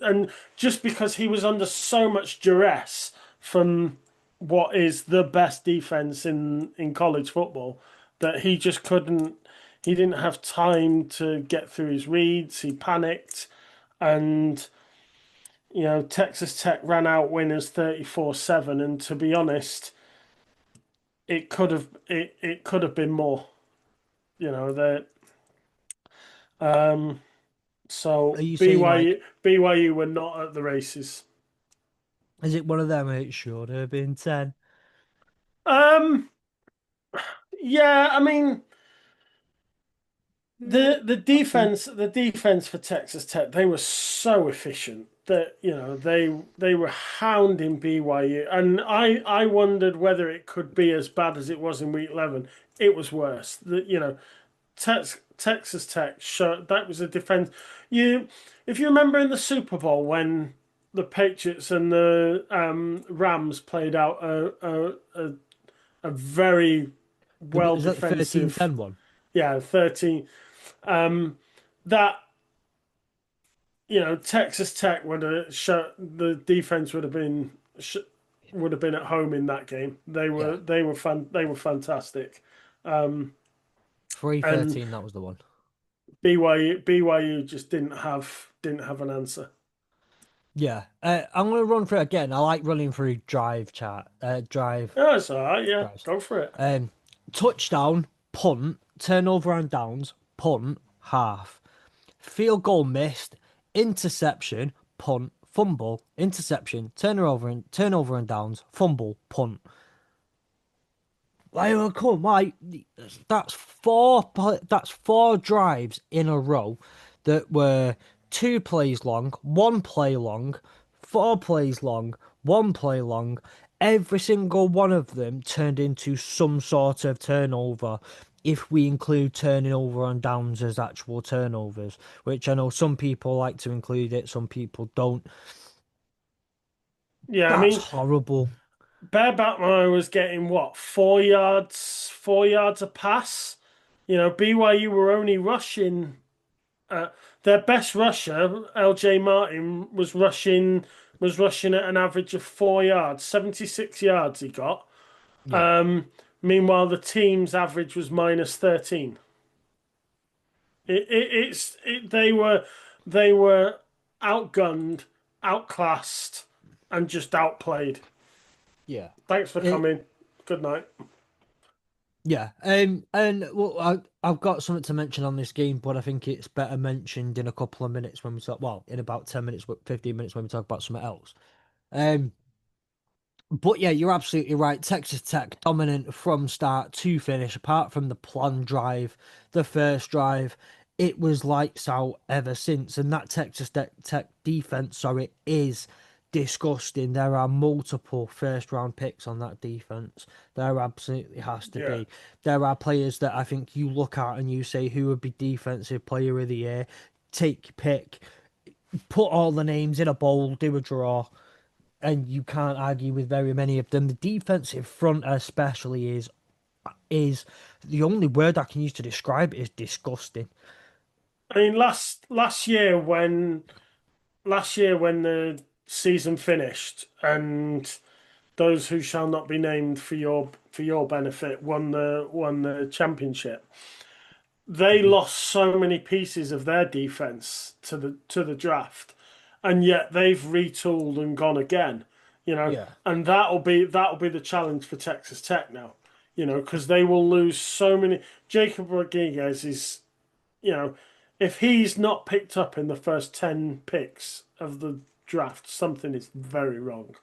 and just because he was under so much duress from what is the best defense in college football that he just couldn't he didn't have time to get through his reads. He panicked, and Texas Tech ran out winners 34-7, and to be honest, it could have been more. That Are so you saying like, BYU were not at the races. is it one of them? It should have been 10. Um, yeah, I mean the defense for Texas Tech, they were so efficient that they were hounding BYU, and I wondered whether it could be as bad as it was in week 11. It was worse. Texas Tech showed that was a defense. If you remember in the Super Bowl when the Patriots and the Rams played out a very well Is that the 13 defensive, 10 one? yeah, 13. That Texas Tech would have shut the defense would have been at home in that game. They Yeah. were they were fun. They were fantastic. Um, and 3-13, that was the one. BYU just didn't have an answer. Yeah. I'm going to run through it again. I like running through drive Yeah, it's all right. Yeah, drives. go for it. Um, Touchdown, punt, turnover and downs, punt, half. Field goal missed, interception, punt, fumble, interception, turnover and downs, fumble, punt. Like, oh, come, like that's four drives in a row that were two plays long, one play long, four plays long, one play long. Every single one of them turned into some sort of turnover if we include turning over on downs as actual turnovers, which I know some people like to include it, some people don't. Yeah, I That's mean, horrible. Bear Batman was getting what, 4 yards a pass. BYU were only rushing. Uh, their best rusher, LJ Martin, was rushing at an average of 4 yards, 76 yards he got. Yeah, Um, Meanwhile, the team's average was -13. They were outgunned, outclassed, and just outplayed. yeah. Thanks for It, coming. Good night. yeah. And well, I've got something to mention on this game, but I think it's better mentioned in a couple of minutes when we talk. Well, in about 10 minutes, 15 minutes when we talk about something else. Um, But yeah, you're absolutely right. Texas Tech dominant from start to finish, apart from the planned drive, the first drive. It was lights out ever since. And that Tech defense, sorry, is disgusting. There are multiple first round picks on that defense. There absolutely has to Yeah. be. There are players that I think you look at and you say, who would be defensive player of the year? Take your pick, put all the names in a bowl, do a draw, and you can't argue with very many of them. The defensive front, especially, is the only word I can use to describe it is disgusting. I mean, last year when the season finished, and those who shall not be named for your benefit won the championship. They Mhm. lost so many pieces of their defense to the draft, and yet they've retooled and gone again. You know, Yeah, and that'll be the challenge for Texas Tech now. Because they will lose so many. Jacob Rodriguez is, you know, if he's not picked up in the first 10 picks of the draft, something is very wrong.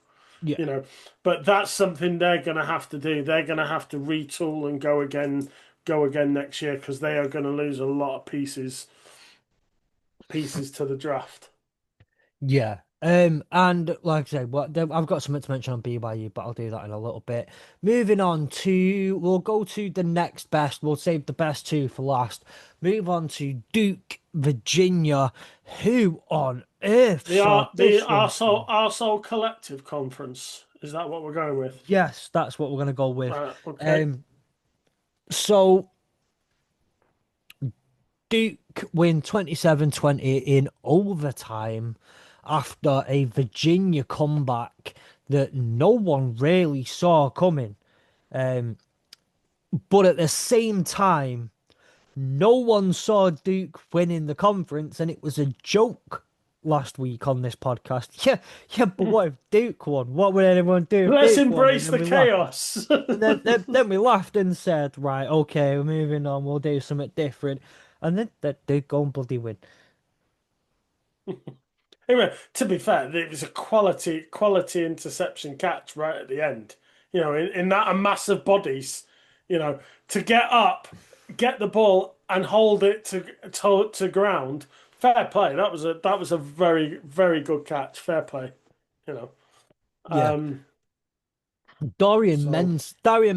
yeah, You know, but that's something they're going to have to do. They're going to have to retool and go again next year because they are going to lose a lot of pieces to the draft. yeah. And like I said, I've got something to mention on BYU, but I'll do that in a little bit. Moving on to, we'll go to the next best. We'll save the best two for last. Move on to Duke, Virginia. Who on earth The saw Ar- the this one Arsehole, coming? Arsehole Collective Conference. Is that what we're going with? Yes, that's what we're gonna go with. Right. Okay. So Duke win 27-20 in overtime after a Virginia comeback that no one really saw coming. Um, but at the same time, no one saw Duke winning the conference, and it was a joke last week on this podcast. Yeah, yeah, but what if Duke won? What would anyone do if Let's Duke won? And embrace then the we laughed. chaos. And then we laughed and said, right, okay, we're moving on. We'll do something different. And then they go and bloody win. Anyway, to be fair, it was a quality interception catch right at the end. In that a massive bodies, you know, to get up, get the ball and hold it to ground. Fair play. That was a very very good catch. Fair play. You know. Yeah. Um. So Darian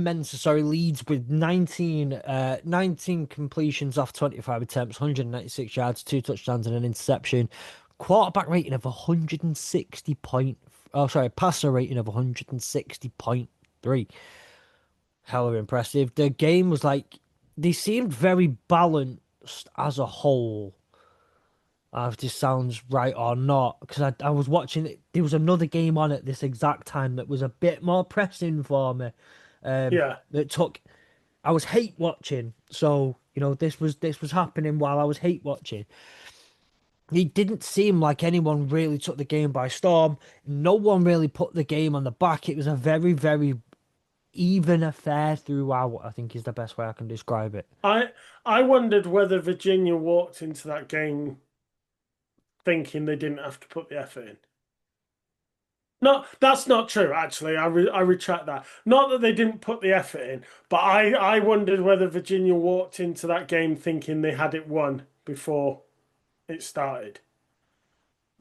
Mensah, sorry, leads with 19 completions off 25 attempts, 196 yards, two touchdowns and an interception. Quarterback rating of 160 point, oh, sorry, passer rating of 160.3. Hella impressive. The game was like, they seemed very balanced as a whole. If this sounds right or not, because I was watching it. There was another game on at this exact time that was a bit more pressing for me. yeah, That took. I was hate watching, so this was happening while I was hate watching. It didn't seem like anyone really took the game by storm. No one really put the game on the back. It was a very, very even affair throughout, I think is the best way I can describe it. I I wondered whether Virginia walked into that game thinking they didn't have to put the effort in. No, that's not true, actually. I retract that. Not that they didn't put the effort in, but I wondered whether Virginia walked into that game thinking they had it won before it started.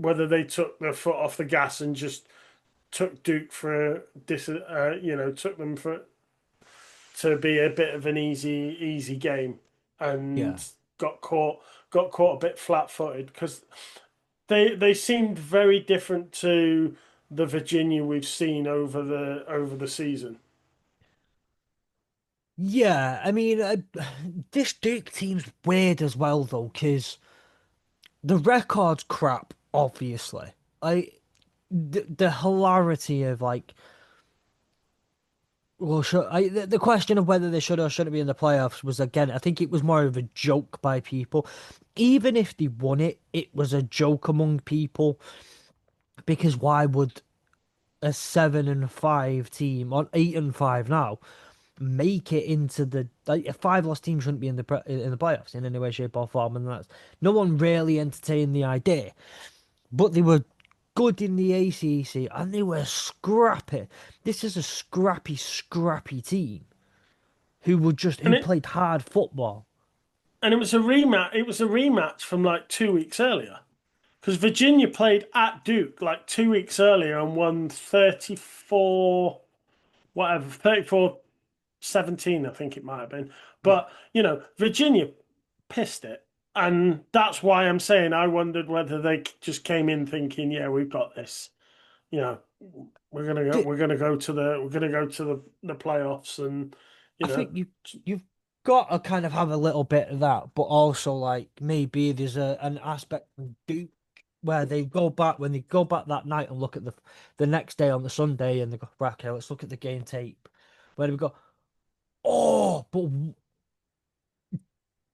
whether they took their foot off the gas and just took Duke for took them for to be a bit of an easy game, Yeah. and got caught a bit flat-footed because they seemed very different to the Virginia we've seen over the season. Yeah, I mean, this Duke team's weird as well, though, because the record's crap, obviously. Like, the hilarity of, like, well, the question of whether they should or shouldn't be in the playoffs was, again, I think it was more of a joke by people. Even if they won it, it was a joke among people, because why would a 7-5 team, on 8-5 now, make it into the like a five loss team shouldn't be in the playoffs in any way, shape, or form, and that's no one really entertained the idea. But they were good in the ACC and they were scrappy. This is a scrappy team And who it played hard football. and it was a rematch. It was a rematch from like 2 weeks earlier because Virginia played at Duke like 2 weeks earlier and won 34 whatever 34-17, I think it might have been. Yeah, But Virginia pissed it, and that's why I'm saying I wondered whether they just came in thinking, yeah, we've got this. You know, D- we're gonna go to the playoffs, and you I know, think you've got to kind of have a little bit of that, but also like maybe there's an aspect of Duke where they go back when they go back that night and look at the next day on the Sunday and they go, right, okay, let's look at the game tape. Where do we go? Oh, but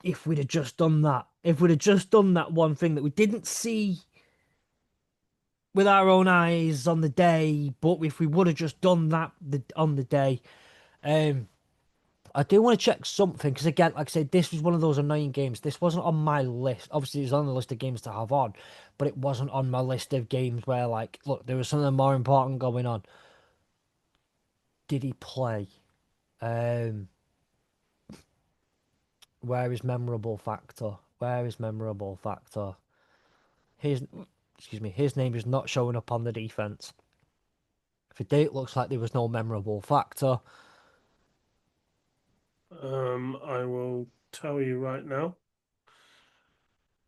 if we'd have just done that, if we'd have just done that one thing that we didn't see with our own eyes on the day, but if we would have just done that on the day, um, I do want to check something because again, like I said, this was one of those annoying games. This wasn't on my list. Obviously, it was on the list of games to have on, but it wasn't on my list of games where, like, look, there was something more important going on. Did he play? Um, where is memorable factor? Where is memorable factor? His, excuse me, his name is not showing up on the defense. For date, looks like there was no memorable factor. I will tell you right now.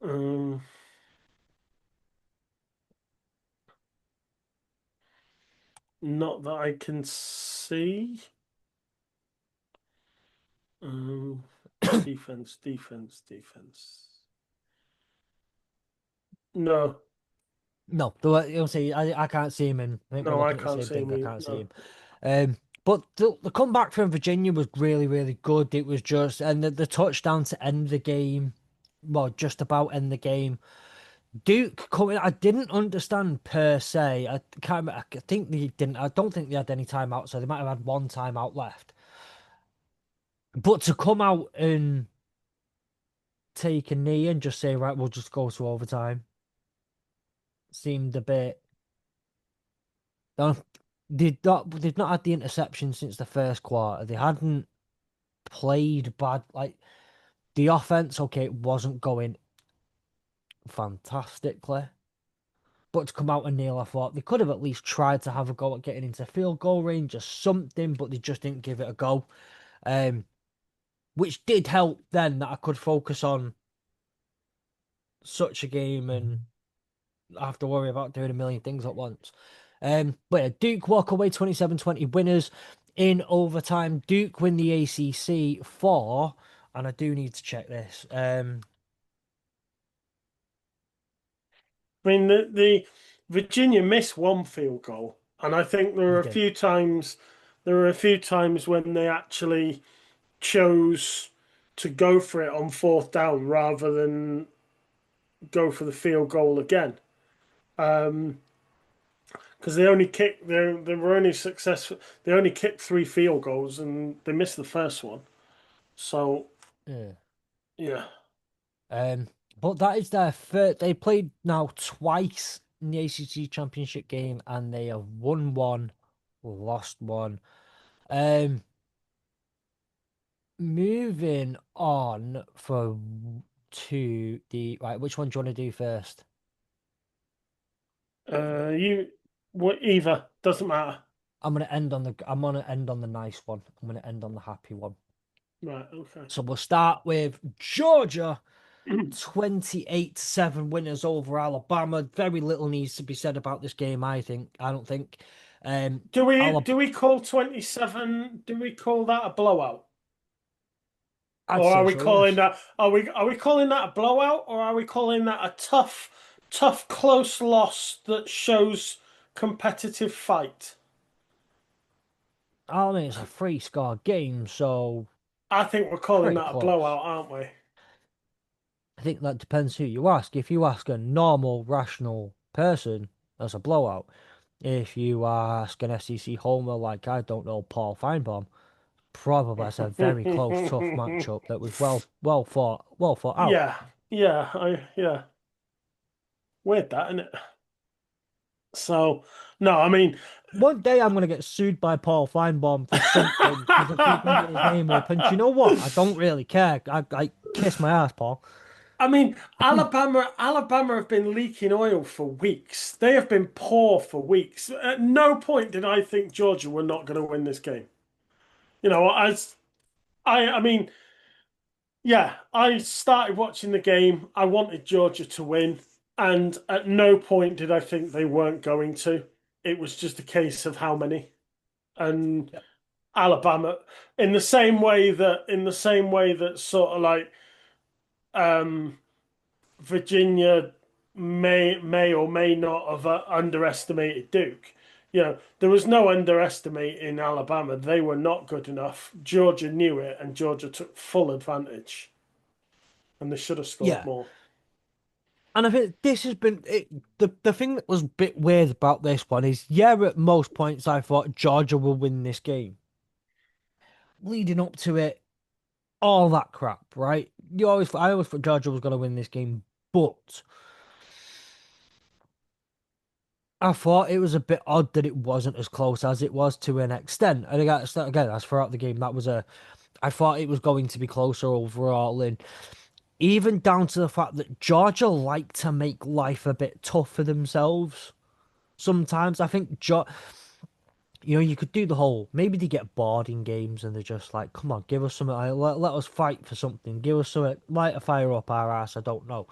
Um, Not that I can see. Um, defense. No, No, you'll see. I can't see him, and I think we're no, I looking at the can't same see thing. I me. can't see No. him. But the comeback from Virginia was really, really good. It was just, and the touchdown to end the game, well, just about end the game. Duke coming, I didn't understand per se. I can't. I think they didn't. I don't think they had any timeout, so they might have had one timeout left. But to come out and take a knee and just say, right, we'll just go to overtime, seemed a bit. Don't- they've not had the interception since the first quarter. They hadn't played bad. Like the offense, okay, it wasn't going fantastically. But to come out and kneel, I thought they could have at least tried to have a go at getting into field goal range or something, but they just didn't give it a go. Um, which did help then that I could focus on such a game and I have to worry about doing a million things at once. But yeah, Duke walk away 27-20 winners in overtime. Duke win the ACC for, and I do need to check this. I mean, the Virginia missed one field goal, and I think They did. there were a few times when they actually chose to go for it on fourth down rather than go for the field goal again. Because they were only successful. They only kicked three field goals and they missed the first one. So Yeah. yeah, Um, but that is their third. They played now twice in the ACC championship game, and they have won one, lost one. Um, moving on to the right. Which one do you want to do first? You, either doesn't matter. I'm gonna end on the nice one. I'm gonna end on the happy one. Right. Okay. So we'll start with Georgia. 28-7 winners over Alabama. Very little needs to be said about this game, I think. I don't think. Do Alabama, we call 27? Do we call that a blowout? I'd Or are say we so, calling yes. that are we calling that a blowout, or are we calling that a tough close loss that shows competitive fight? I mean, it's a three-score game, so I think we're calling pretty that a close. blowout, aren't we? I think that depends who you ask. If you ask a normal, rational person, that's a blowout. If you ask an SEC homer like I don't know Paul Feinbaum, probably that's a very close, tough matchup that was well thought out. Yeah, yeah. Weird that, isn't it? So no, I mean, One day I'm gonna get sued by Paul Feinbaum for something because I keep bringing his name up, and do you know what? I don't really care. I kiss my ass, Paul. I mean, Alabama have been leaking oil for weeks. They have been poor for weeks. At no point did I think Georgia were not going to win this game. As I mean, yeah, I started watching the game. I wanted Georgia to win, and at no point did I think they weren't going to. It was just a case of how many. And Yep. Alabama, in the same way that sort of like um Virginia may or may not have underestimated Duke. There was no underestimating Alabama. They were not good enough. Georgia knew it, and Georgia took full advantage, and they should have scored Yeah, more. and I think this has been the thing that was a bit weird about this one is yeah, at most points I thought Georgia will win this game. Leading up to it, all that crap, right? I always thought Georgia was going to win this game, but I thought it was a bit odd that it wasn't as close as it was to an extent. And again, that's throughout the game. I thought it was going to be closer overall, and even down to the fact that Georgia like to make life a bit tough for themselves. Sometimes I think you could do the whole maybe they get bored in games and they're just like, come on, give us something, let us fight for something, give us something, light a fire up our ass. I don't know.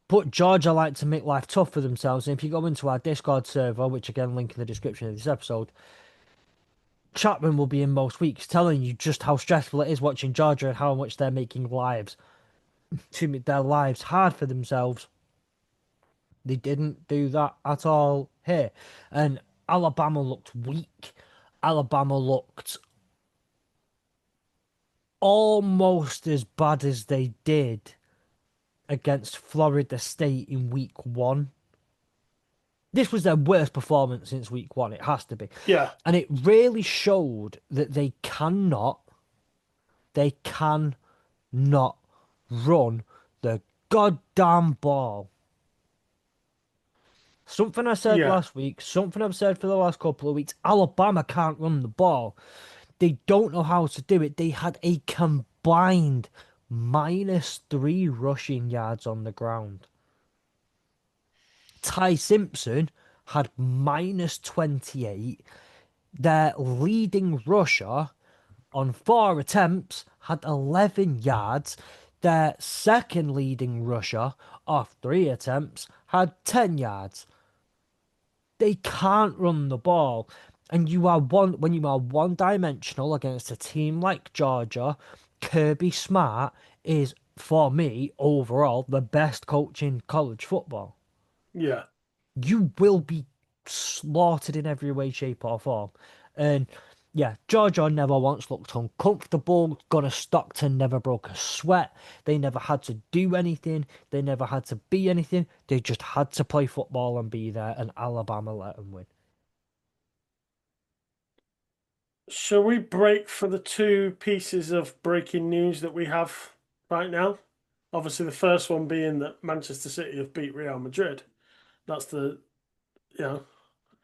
But Georgia like to make life tough for themselves. And if you go into our Discord server, which again, link in the description of this episode, Chapman will be in most weeks telling you just how stressful it is watching Georgia and how much they're making to make their lives hard for themselves. They didn't do that at all here. And Alabama looked weak. Alabama looked almost as bad as they did against Florida State in week one. This was their worst performance since week one. It has to be. Yeah, And it really showed that they cannot run the goddamn ball. Something I said yeah, last week, something I've said for the last couple of weeks. Alabama can't run the ball. They don't know how to do it. They had a combined -3 rushing yards on the ground. Ty Simpson had -28. Their leading rusher on 4 attempts had 11 yards. Their second leading rusher off 3 attempts had 10 yards. They can't run the ball. And when you are one dimensional against a team like Georgia, Kirby Smart is, for me, overall, the best coach in college football. yeah. You will be slaughtered in every way, shape, or form. And yeah, Georgia never once looked uncomfortable. Gunnar Stockton never broke a sweat. They never had to do anything. They never had to be anything. They just had to play football and be there, and Alabama let them win. Shall we break for the two pieces of breaking news that we have right now? Obviously, the first one being that Manchester City have beat Real Madrid. That's the you know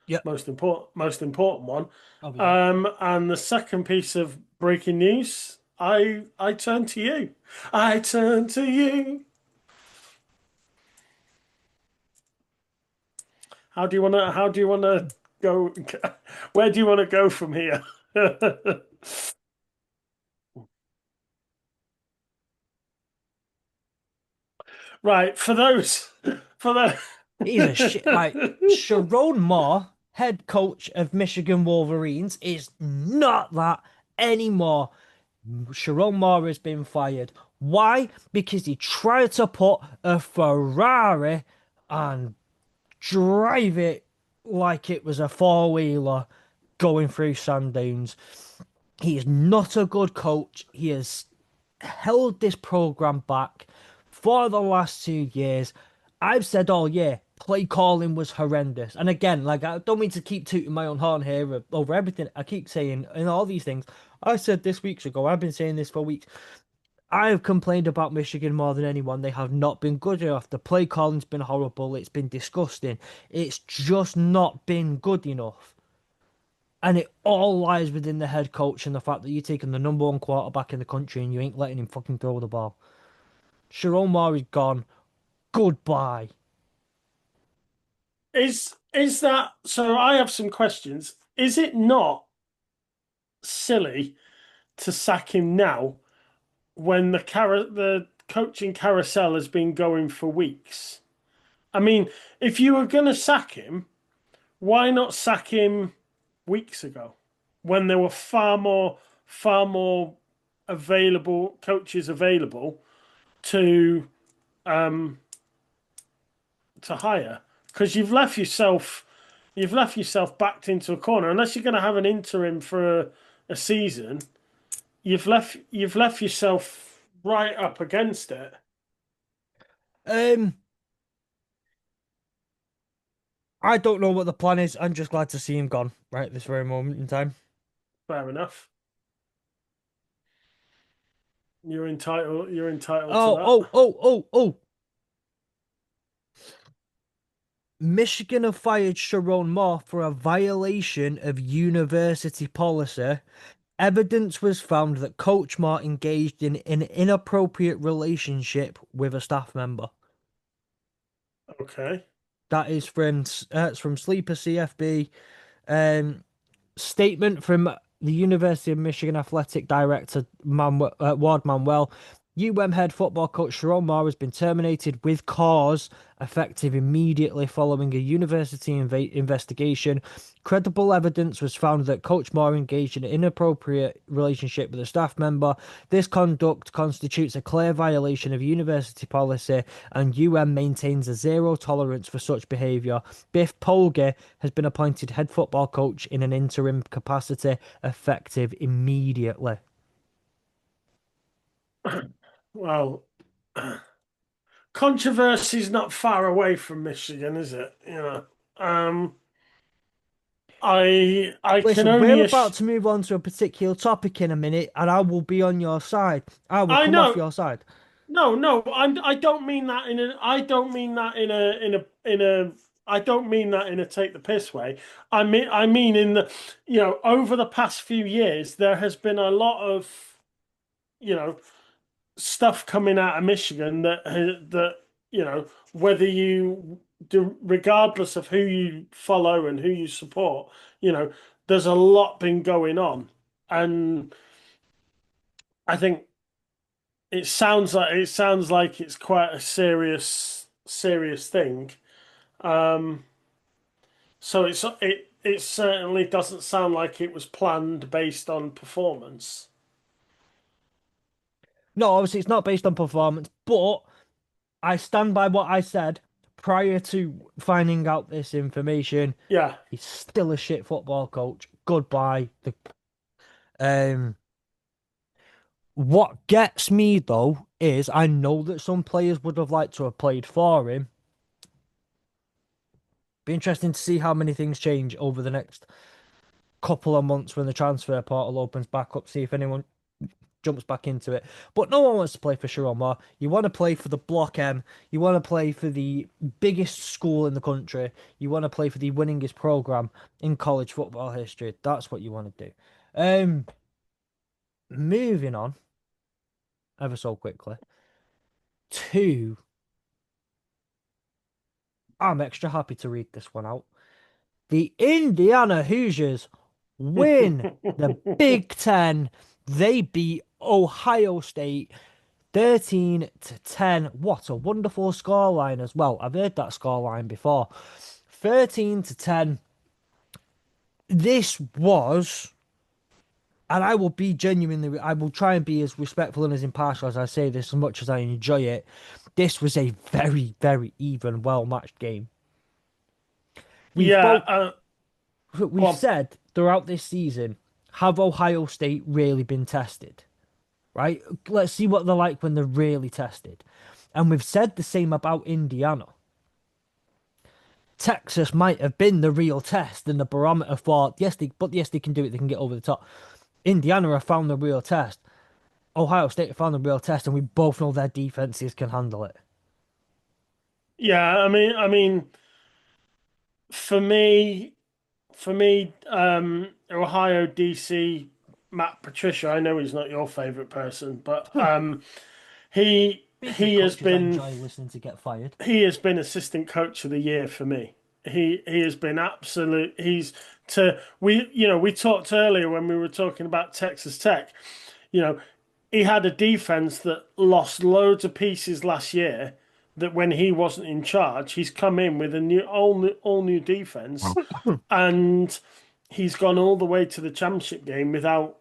Yep, most important one. I'll be that. And the second piece of breaking news, I turn to you. I turn to you. How do you wanna go? Where do you want to go from here? Right, for He's a shit. Like the Sharon Moore, head coach of Michigan Wolverines, is not that anymore. Sharon Moore has been fired. Why? Because he tried to put a Ferrari and drive it like it was a four-wheeler going through sand dunes. He is not a good coach. He has held this program back for the last 2 years. I've said all year, play calling was horrendous. And again, like I don't mean to keep tooting my own horn here over everything. I keep saying in all these things. I said this weeks ago. I've been saying this for weeks. I have complained about Michigan more than anyone. They have not been good enough. The play calling's been horrible. It's been disgusting. It's just not been good enough. And it all lies within the head coach and the fact that you're taking the number one quarterback in the country and you ain't letting him fucking throw the ball. Sharon Moore is gone. Goodbye. is that so? I have some questions. Is it not silly to sack him now when the coaching carousel has been going for weeks? I mean, if you were going to sack him, why not sack him weeks ago when there were far more available coaches available to um to hire? Because you've left yourself backed into a corner unless you're going to have an interim for a season. You've left yourself right up against it. Um, I don't know what the plan is. I'm just glad to see him gone right at this very moment in time. Fair enough. You're entitled to Oh, that. oh, oh, oh, oh. Michigan have fired Sharon Moore for a violation of university policy. Evidence was found that Coach Moore engaged in an inappropriate relationship with a staff member. Okay. That is it's from Sleeper CFB. Um, Statement from the University of Michigan athletic director Ward Manuel. head football coach Sharon Moore has been terminated with cause effective immediately following a university investigation. Credible evidence was found that Coach Moore engaged in an inappropriate relationship with a staff member. This conduct constitutes a clear violation of university policy, and maintains a zero tolerance for such behaviour. Biff Polge has been appointed head football coach in an interim capacity, effective immediately. Well, controversy's not far away from Michigan, is it? I can Listen, we're only about to move on to a particular topic in a minute, and I will be on your side. I will I come off know. your side. No, I don't mean that in a I don't mean that in a I don't mean that in a take the piss way. I mean in the over the past few years there has been a lot of you know stuff coming out of Michigan that whether you do regardless of who you follow and who you support, you know there's a lot been going on, and I think it sounds like it's quite a serious thing. Um, so it certainly doesn't sound like it was planned based on performance. No, obviously it's not based on performance, but I stand by what I said prior to finding out this information. Yeah. He's still a shit football coach. Goodbye. Um, what gets me though is I know that some players would have liked to have played for him. Be interesting to see how many things change over the next couple of months when the transfer portal opens back up. See if anyone jumps back into it. But no one wants to play for Sharon Moore. You want to play for the Block M. You want to play for the biggest school in the country. You want to play for the winningest program in college football history. That's what you want to do. Moving on ever so quickly to I'm extra happy to read this one out. The Indiana Hoosiers win the Big Ten. They beat Ohio State 13-10. What a wonderful scoreline as well. I've heard that scoreline before. 13-10. This was, and I will be genuinely, I will try and be as respectful and as impartial as I say this, as much as I enjoy it. This was a very, very even, well matched game. We've Yeah, both go we've on. said throughout this season, have Ohio State really been tested? Right? Let's see what they're like when they're really tested. And we've said the same about Indiana. Texas might have been the real test and the barometer for yes they can do it, they can get over the top. Indiana have found the real test. Ohio State have found the real test, and we both know their defenses can handle it. Yeah, I mean, for me, Ohio DC Matt Patricia. I know he's not your favorite person, but Speaking of coaches I enjoy listening to get fired. he has been assistant coach of the year for me. He has been absolute. He's to we you know we talked earlier when we were talking about Texas Tech. You know, he had a defense that lost loads of pieces last year. That when he wasn't in charge, he's come in with a all new defense, and he's gone all the way to the championship game without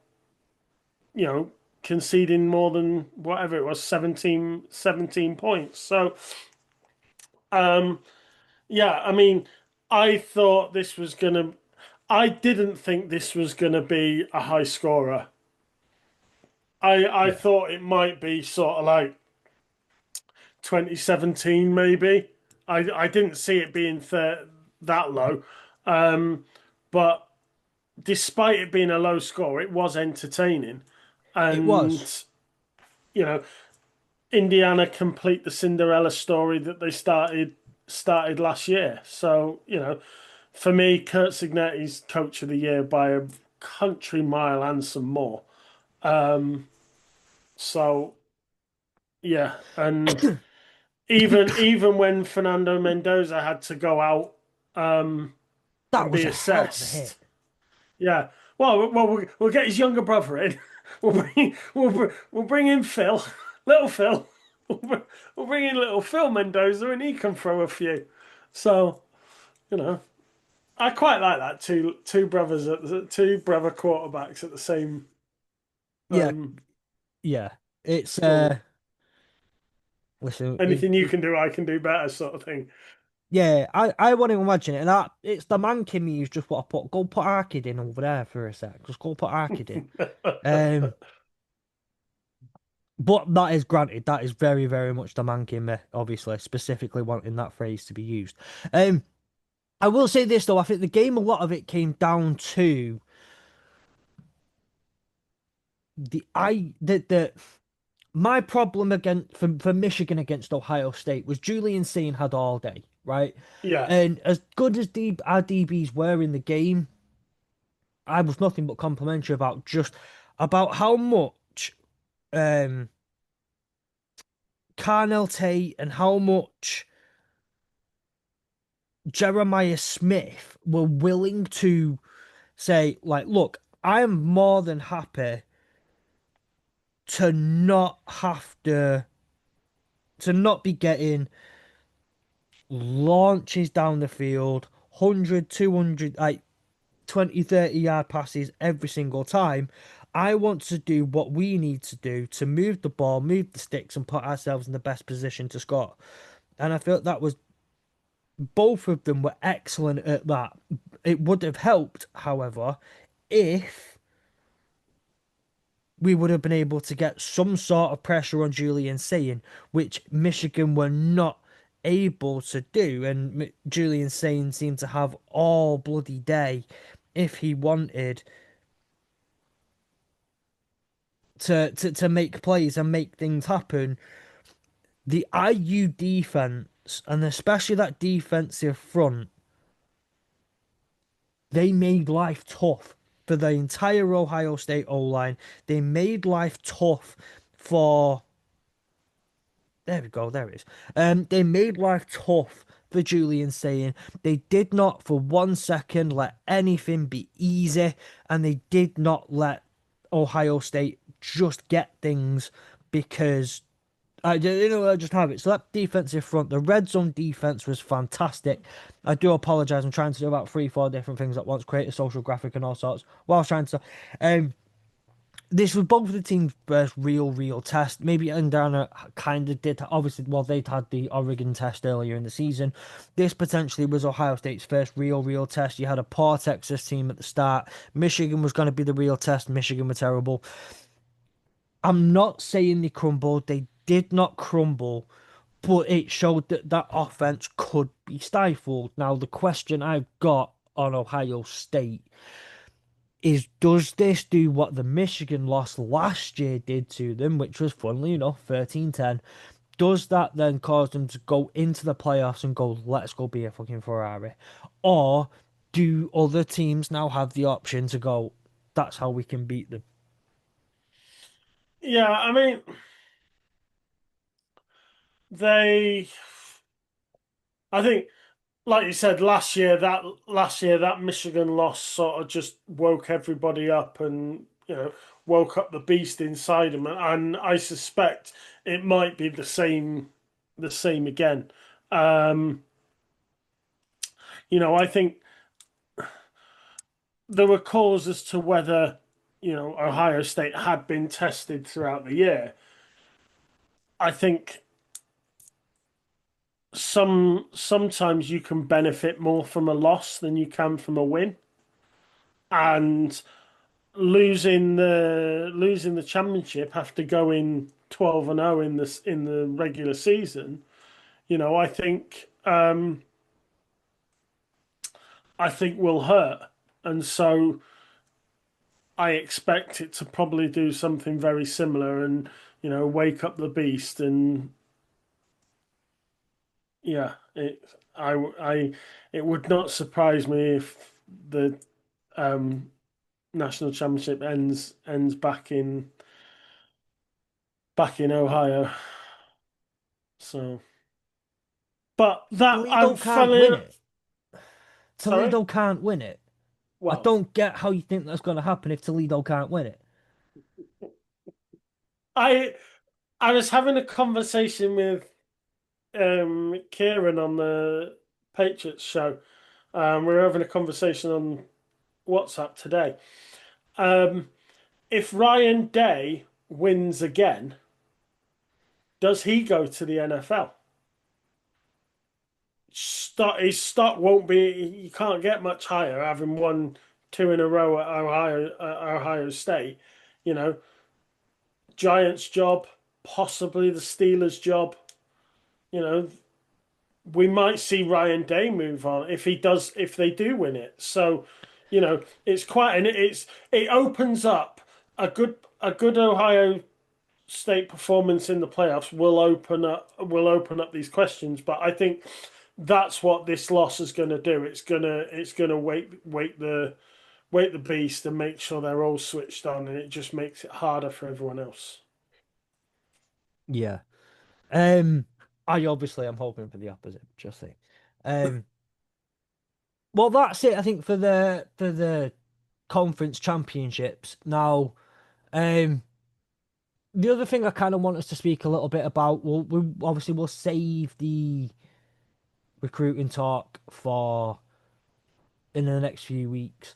you know conceding more than whatever it was 17 points. So um yeah, I mean, I thought this was gonna. I didn't think this was gonna be a high scorer. I Yeah, thought it might be sort of like 2017 maybe. I didn't see it being that low. But despite it being a low score, it was entertaining. it was. And you know, Indiana complete the Cinderella story that they started last year. So, for me, Kurt Signetti's coach of the year by a country mile and some more. So yeah, and even when Fernando Mendoza had to go out That and was be a hell of a hit. assessed, yeah. Well, we'll get his younger brother in. We'll bring in Phil, little Phil. We'll bring in little Phil Mendoza, and he can throw a few. So you know, I quite like that two brother quarterbacks at the same Yeah, um, yeah. It's school. listen, Anything you can do, I can do better, sort of thing. yeah, I want to imagine it, and it's the man Kimmy who's just what I put. Go put our kid in over there for a sec. Just go put our kid in. Um, but that is granted. That is very, very much the man Kimmy, obviously, specifically wanting that phrase to be used. I will say this though, I think the game, a lot of it came down to the my problem against for Michigan against Ohio State was Julian Sain had all day, right? Yeah, And as good as our DBs were in the game, I was nothing but complimentary about just about how much um Carnell Tate and how much Jeremiah Smith were willing to say, like, look, I'm more than happy to not have to not be getting launches down the field 100 200 like 20 30 yard passes every single time. I want to do what we need to do to move the ball, move the sticks, and put ourselves in the best position to score. And I felt that was both of them were excellent at that. It would have helped, however, if we would have been able to get some sort of pressure on Julian Sayin, which Michigan were not able to do. And Julian Sayin seemed to have all bloody day if he wanted to make plays and make things happen. The IU defense, and especially that defensive front, they made life tough for the entire Ohio State O line. They made life tough for. There we go. There it is. They made life tough for Julian saying they did not for 1 second let anything be easy, and they did not let Ohio State just get things because I just have it. So that defensive front, the red zone defense was fantastic. I do apologize. I'm trying to do about three, four different things at once, create a social graphic and all sorts. While I was trying to, um, this was both of the team's first real test. Maybe Indiana kind of did, obviously, well, they'd had the Oregon test earlier in the season. This potentially was Ohio State's first real test. You had a poor Texas team at the start. Michigan was going to be the real test. Michigan were terrible. I'm not saying they crumbled. They did not crumble, but it showed that that offense could be stifled. Now, the question I've got on Ohio State is, does this do what the Michigan loss last year did to them, which was, funnily enough, 13-10? Does that then cause them to go into the playoffs and go, let's go be a fucking Ferrari? Or do other teams now have the option to go, that's how we can beat them? Yeah, I mean, they. I think, like you said, last year that Michigan loss sort of just woke everybody up, and woke up the beast inside them, and I suspect it might be the same again. Um, I think there were calls as to whether Ohio State had been tested throughout the year. I think sometimes you can benefit more from a loss than you can from a win, and losing the championship after going 12-0 in the regular season, I think will hurt. And so I expect it to probably do something very similar, and wake up the beast. And yeah, it would not surprise me if the um national championship ends back in Ohio. So, but that Toledo I'm can't win funny. it. Sorry. Toledo can't win it. I Well, don't get how you think that's going to happen if Toledo can't win it. I I was having a conversation with Kieran on the Patriots show. We were having a conversation on WhatsApp today. Um, if Ryan Day wins again, does he go to the NFL? His stock won't be. You can't get much higher having won two in a row at Ohio State. You know, Giants job, possibly the Steelers job. You know, we might see Ryan Day move on if they do win it. So, it's quite and it opens up a good Ohio State performance in the playoffs will open up these questions. But I think that's what this loss is going to do. It's gonna wake the beast and make sure they're all switched on, and it just makes it harder for everyone else. Yeah. Um, I obviously am hoping for the opposite. Just say. Um, well, that's it. I think for the conference championships. Now, um, the other thing I kind of want us to speak a little bit about. We obviously we'll save the recruiting talk for in the next few weeks.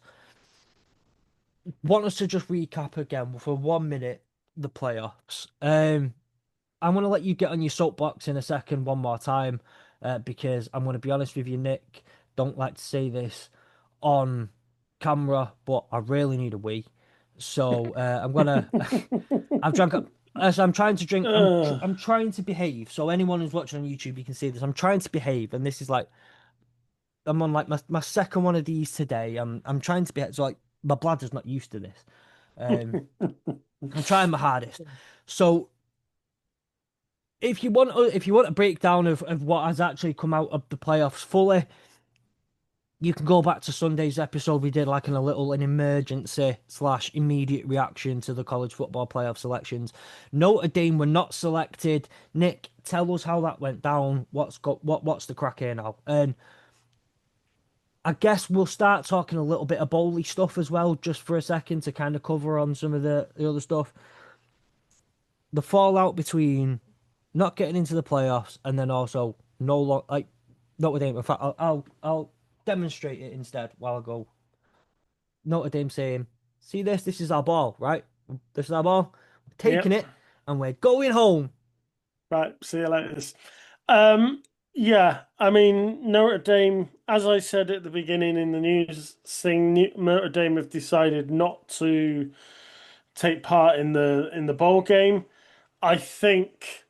Want us to just recap again for 1 minute the playoffs. I'm going to let you get on your soapbox in a second, one more time, because I'm going to be honest with you, Nick. Don't like to say this on camera, but I really need a wee. So I'm gonna. I've drunk up. As I'm trying to drink, Uh, I'm trying to behave. So anyone who's watching on YouTube, you can see this. I'm trying to behave, and this is like I'm on like my second one of these today. I'm trying to behave. So like my bladder's not used to this. Um, I'm trying my hardest. So if you want a breakdown of what has actually come out of the playoffs fully, You can go back to Sunday's episode. We did like an emergency slash immediate reaction to the college football playoff selections. Notre Dame were not selected. Nick, tell us how that went down. What's the crack here now? And I guess we'll start talking a little bit of bowly stuff as well, just for a second to kind of cover on some of the other stuff. The fallout between not getting into the playoffs and then also no like Notre Dame. In fact, I'll demonstrate it instead while I go. Notre Dame saying, "See this? This is our ball, right? This is our ball. We're taking Yep. it, and we're going home." Right. See you later. Um, yeah, I mean, Notre Dame, as I said at the beginning in the news thing, Notre Dame have decided not to take part in the bowl game. I think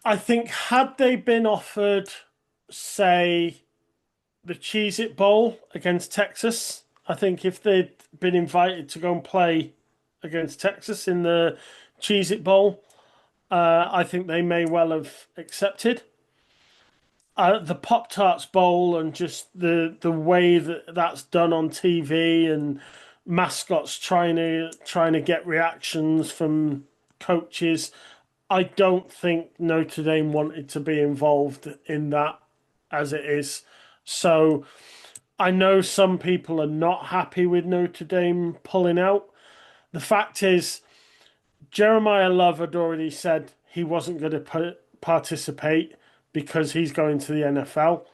I think had they been offered, say, the Cheez It Bowl against Texas, I think if they'd been invited to go and play against Texas in the Cheez It Bowl, I think they may well have accepted. The Pop Tarts Bowl and just the way that that's done on TV and mascots trying to get reactions from coaches. I don't think Notre Dame wanted to be involved in that as it is. So I know some people are not happy with Notre Dame pulling out. The fact is, Jeremiah Love had already said he wasn't going to participate because he's going to the NFL.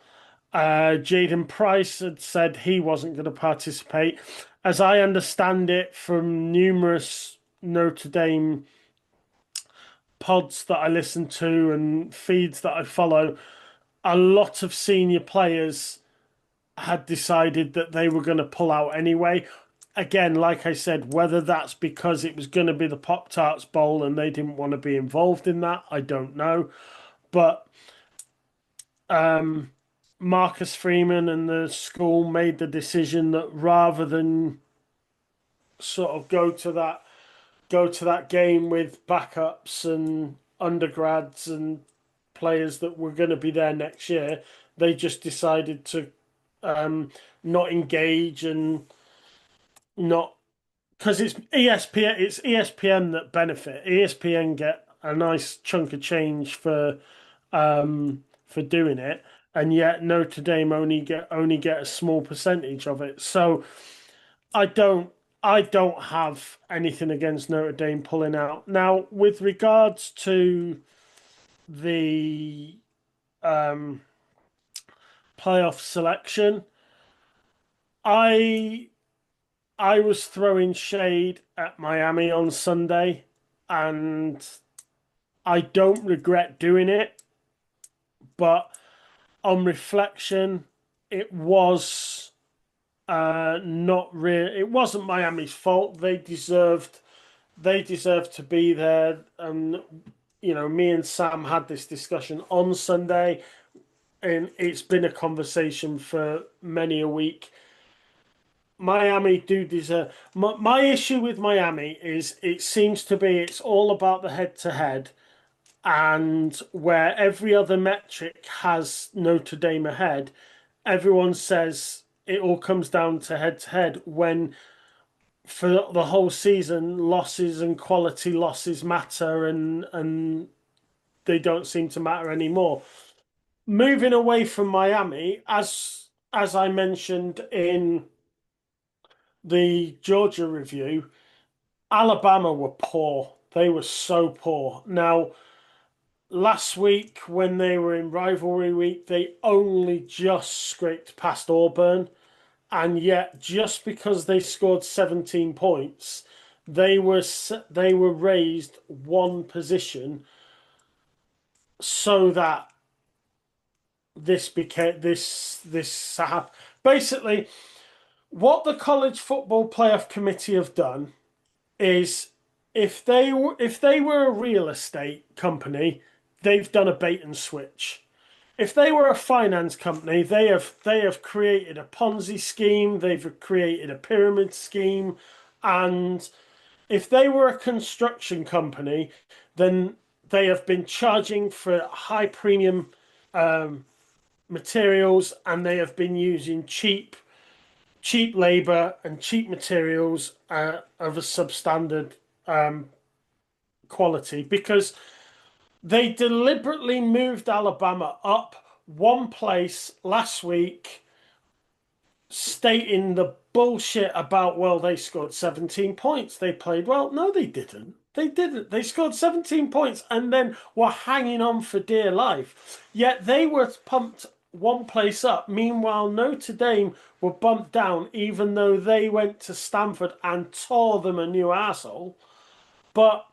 Jaden Price had said he wasn't going to participate. As I understand it from numerous Notre Dame pods that I listen to and feeds that I follow, a lot of senior players had decided that they were going to pull out anyway. Again, like I said, whether that's because it was going to be the Pop Tarts Bowl and they didn't want to be involved in that, I don't know. But Marcus Freeman and the school made the decision that rather than sort of go to that game with backups and undergrads and players that were going to be there next year, they just decided to not engage and not because it's ESPN that benefit. ESPN get a nice chunk of change for doing it, and yet Notre Dame only get a small percentage of it. So I don't I don't have anything against Notre Dame pulling out. Now, with regards to the um, playoff selection, I I was throwing shade at Miami on Sunday, and I don't regret doing it. But on reflection, it was not real. It wasn't Miami's fault. They deserved to be there. And me and Sam had this discussion on Sunday, and it's been a conversation for many a week. Miami do deserve. My issue with Miami is it seems to be it's all about the head to head, and where every other metric has Notre Dame ahead, everyone says it all comes down to head when for the whole season losses and quality losses matter and they don't seem to matter anymore. Moving away from Miami, as I mentioned in the Georgia review, Alabama were poor. They were so poor. Now, last week when they were in rivalry week, they only just scraped past Auburn, and yet just because they scored 17 points, they were raised one position so that this happened. Basically, what the college football playoff committee have done is if they were a real estate company, they've done a bait and switch. If they were a finance company, they have created a Ponzi scheme, they've created a pyramid scheme, and if they were a construction company, then they have been charging for high premium materials, and they have been using cheap labor and cheap materials of a substandard um, quality because they deliberately moved Alabama up one place last week, stating the bullshit about, well, they scored 17 points. They played well. No, they didn't. They didn't. They scored 17 points and then were hanging on for dear life. Yet they were pumped one place up. Meanwhile, Notre Dame were bumped down, even though they went to Stanford and tore them a new asshole. But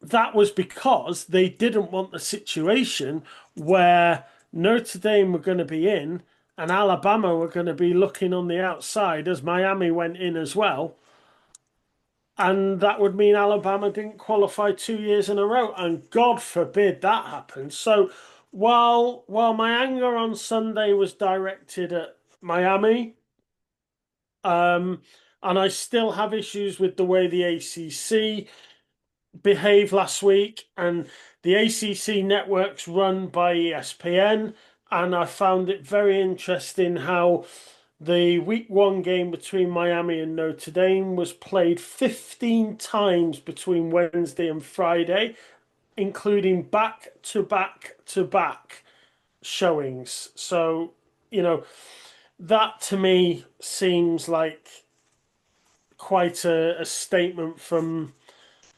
that was because they didn't want the situation where Notre Dame were going to be in and Alabama were going to be looking on the outside as Miami went in as well. And that would mean Alabama didn't qualify 2 years in a row. And God forbid that happened. So while my anger on Sunday was directed at Miami, um, and I still have issues with the way the ACC behaved last week, and the ACC network's run by ESPN, and I found it very interesting how the week one game between Miami and Notre Dame was played 15 times between Wednesday and Friday, including back to back to back showings. So, you know, that to me seems like quite a statement from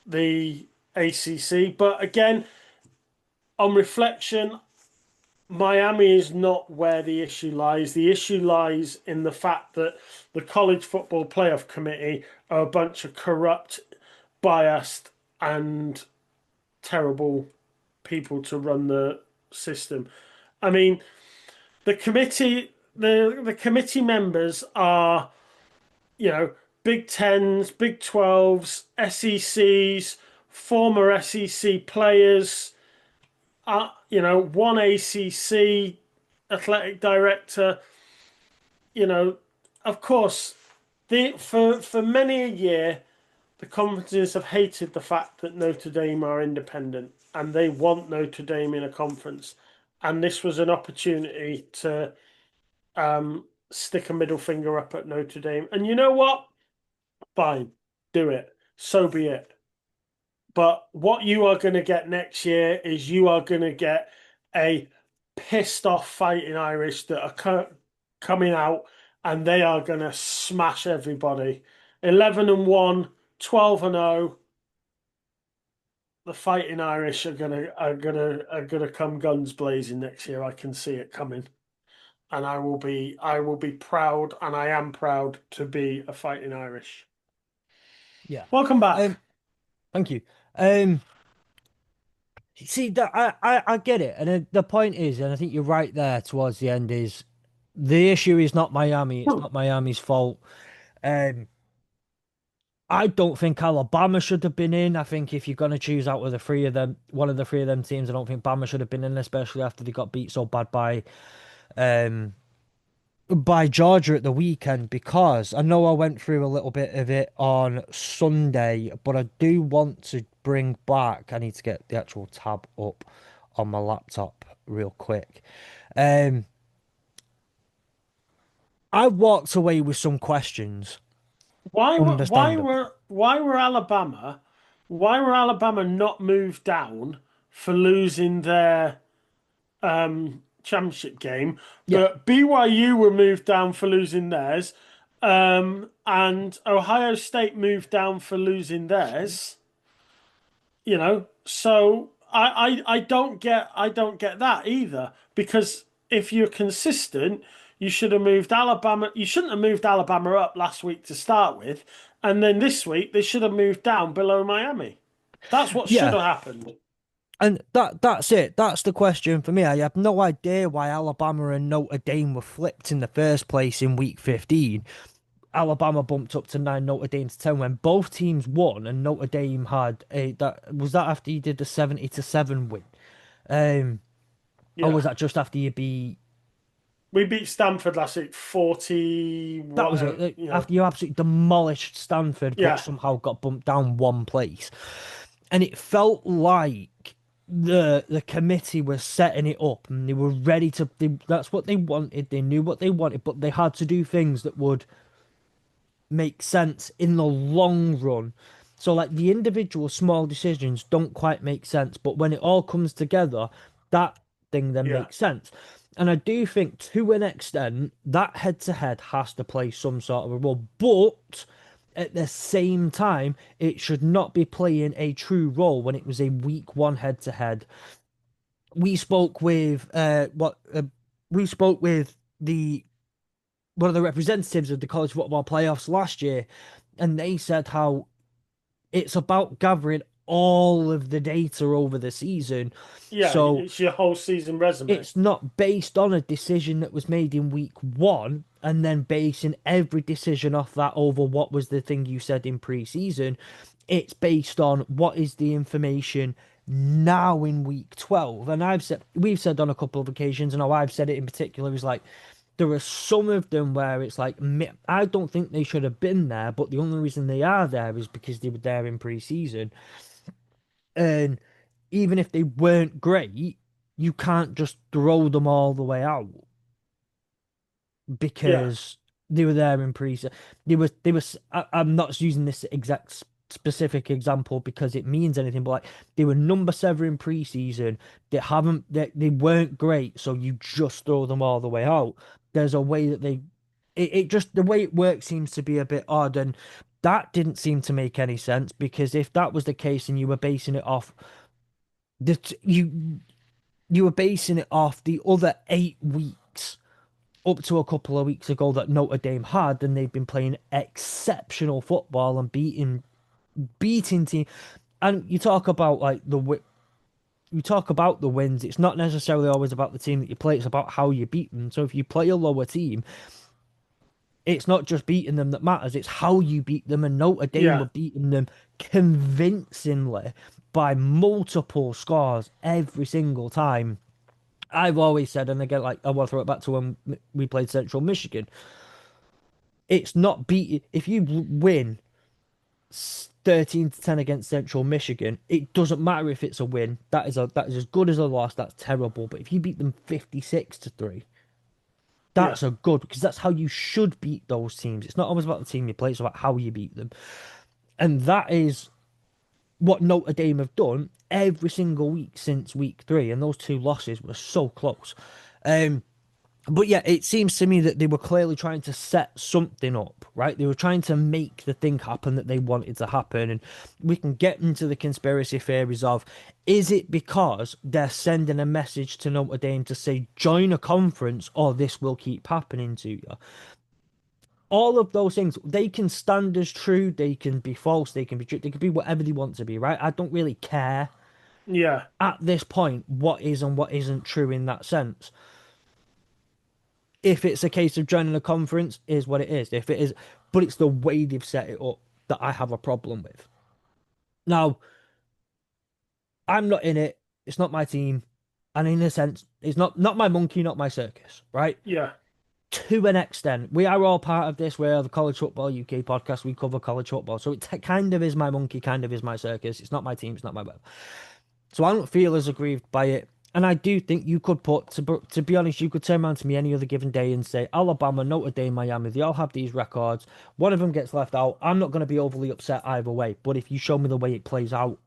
the ACC. But again, on reflection, Miami is not where the issue lies. The issue lies in the fact that the College Football Playoff Committee are a bunch of corrupt, biased, and terrible people to run the system. I mean, the committee members are, Big Tens, Big 12s, SECs, former SEC players, one ACC athletic director. You know, of course, for many a year, the conferences have hated the fact that Notre Dame are independent and they want Notre Dame in a conference. And this was an opportunity to stick a middle finger up at Notre Dame. And you know what? Fine, do it. So be it. But what you are going to get next year is you are going to get a pissed off Fighting Irish that are coming out and they are going to smash everybody. 11-1, 12-0. The Fighting Irish are gonna come guns blazing next year. I can see it coming. And I will be proud, and I am proud to be a Fighting Irish. Yeah. Welcome back. Um, Thank you. Um, See that I get it, and the point is, and I think you're right there towards the end is the issue is not Miami. It's not Miami's fault. Um, I don't think Alabama should have been in. I think if you're going to choose out of the three of them, one of the three of them teams, I don't think Bama should have been in, especially after they got beat so bad um by Georgia at the weekend. Because I know I went through a little bit of it on Sunday, but I do want to bring back. I need to get the actual tab up on my laptop real quick. Um, I walked away with some questions, Why were why understandably. were why were Alabama why were Alabama not moved down for losing their championship game, Yeah, but BYU were moved down for losing theirs, and Ohio State moved down for losing theirs. So I don't get that either because if you're consistent, you should have moved Alabama. You shouldn't have moved Alabama up last week to start with, and then this week they should have moved down below Miami. That's what should yeah. have happened. And that's it. That's the question for me. I have no idea why Alabama and Notre Dame were flipped in the first place in week 15. Alabama bumped up to 9, Notre Dame to 10 when both teams won and Notre Dame had a that after you did the 70-7 win. Um or Yeah, was that just after you beat we beat Stanford last week, 40 that was whatever. it. After you absolutely demolished Stanford but Yeah, somehow got bumped down one place. And it felt like the committee was setting it up and they were ready to that's what they wanted. They knew what they wanted, but they had to do things that would make sense in the long run. So like the individual small decisions don't quite make sense, but when it all comes together, that thing then Yeah. makes sense. And I do think to an extent that head to head has to play some sort of a role, but at the same time, it should not be playing a true role when it was a week one head to head. We spoke with we spoke with the one of the representatives of the college football playoffs last year, and they said how it's about gathering all of the data over the season. Yeah, So it's your whole season resume. it's not based on a decision that was made in week one and then basing every decision off that over what was the thing you said in pre-season. It's based on what is the information now in week 12. And we've said on a couple of occasions, and how I've said it in particular is like there are some of them where it's like I don't think they should have been there, but the only reason they are there is because they were there in pre-season. And even if they weren't great, you can't just throw them all the way out Yeah, because they were there in pre. They were. I'm not using this exact specific example because it means anything, but like they were number 7 in preseason. They weren't great, so you just throw them all the way out. There's a way that it just the way it works seems to be a bit odd, and that didn't seem to make any sense because if that was the case and you were basing it off you were basing it off the other 8 weeks up to a couple of weeks ago that Notre Dame had, and they've been playing exceptional football and beating team. And you talk about like you talk about the wins. It's not necessarily always about the team that you play. It's about how you beat them. So if you play a lower team, it's not just beating them that matters. It's how you beat them. And Notre Dame were yeah, beating them convincingly by multiple scores every single time. I've always said, and again, like I want to throw it back to when we played Central Michigan. It's not beat if you win 13-10 against Central Michigan. It doesn't matter if it's a win. That is as good as a loss. That's terrible. But if you beat them 56-3, yeah, that's a good because that's how you should beat those teams. It's not always about the team you play. It's about how you beat them, and that is what Notre Dame have done every single week since week 3. And those 2 losses were so close. Um, But yeah, it seems to me that they were clearly trying to set something up, right? They were trying to make the thing happen that they wanted to happen. And we can get into the conspiracy theories of is it because they're sending a message to Notre Dame to say, join a conference or this will keep happening to you? All of those things, they can stand as true, they can be false, they can be true, they can be whatever they want to be, right? I don't really care yeah, at this point what is and what isn't true in that sense. If it's a case of joining a conference, is what it is. If it is, but it's the way they've set it up that I have a problem with. Now, I'm not in it. It's not my team, and in a sense, it's not my monkey, not my circus, right? yeah, To an extent, we are all part of this. We're the College Football UK podcast. We cover college football, so it kind of is my monkey, kind of is my circus. It's not my team. It's not my web. So I don't feel as aggrieved by it. And I do think you could to be honest, you could turn around to me any other given day and say, Alabama, Notre Dame, Miami, they all have these records. One of them gets left out. I'm not going to be overly upset either way. But if you show me the way it plays out,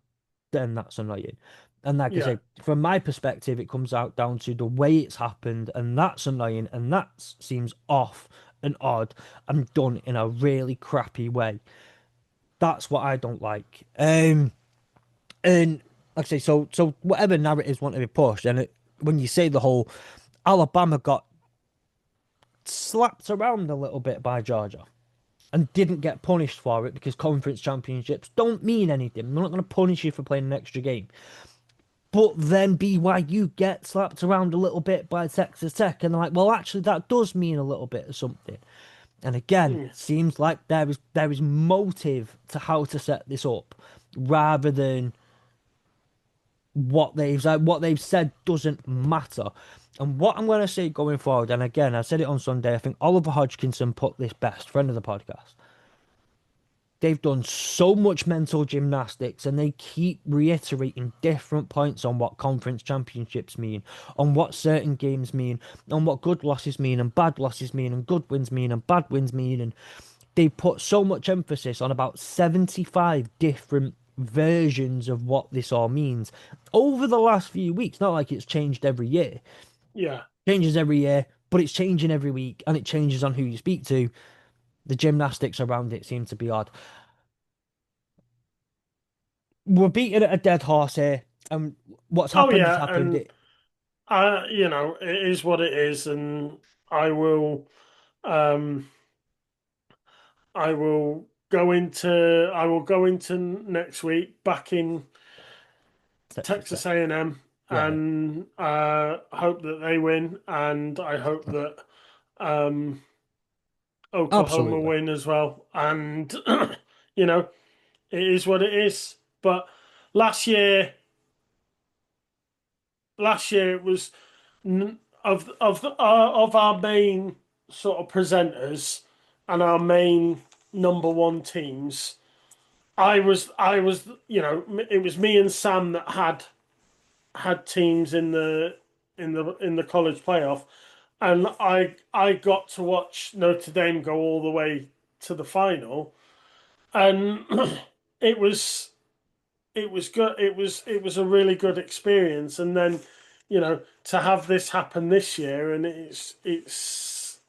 then that's annoying. And like I yeah, say, from my perspective, it comes out down to the way it's happened. And that's annoying. And that seems off and odd and done in a really crappy way. That's what I don't like. And like I say, so whatever narratives want to be pushed, and when you say the whole Alabama got slapped around a little bit by Georgia and didn't get punished for it because conference championships don't mean anything. They're not going to punish you for playing an extra game. But then BYU get slapped around a little bit by Texas Tech, and they're like, well, actually, that does mean a little bit of something. And again, mm, seems like there is motive to how to set this up, rather than what they've said doesn't matter. And what I'm going to say going forward, and again, I said it on Sunday, I think Oliver Hodgkinson put this best, friend of the podcast. they've done so much mental gymnastics and they keep reiterating different points on what conference championships mean, on what certain games mean, on what good losses mean and bad losses mean and good wins mean and bad wins mean. And they put so much emphasis on about 75 different versions of what this all means over the last few weeks. Not like it's changed every year. Yeah. Changes every year, but it's changing every week and it changes on who you speak to. The gymnastics around it seem to be odd. We're beating at a dead horse here, and what's Oh happened has yeah, happened. and it is what it is, and I will, um, I will go into next week back in Texas Tech. Texas A&M and M Yeah, and hope that they win, and I hope that um, Oklahoma absolutely. win as well. And you know, it is what it is. But last year, last year it was of our main sort of presenters and our main number one teams. I was it was me and Sam that had teams in the college playoff, and I got to watch Notre Dame go all the way to the final, and it was it was good. It was a really good experience, and then to have this happen this year, and it's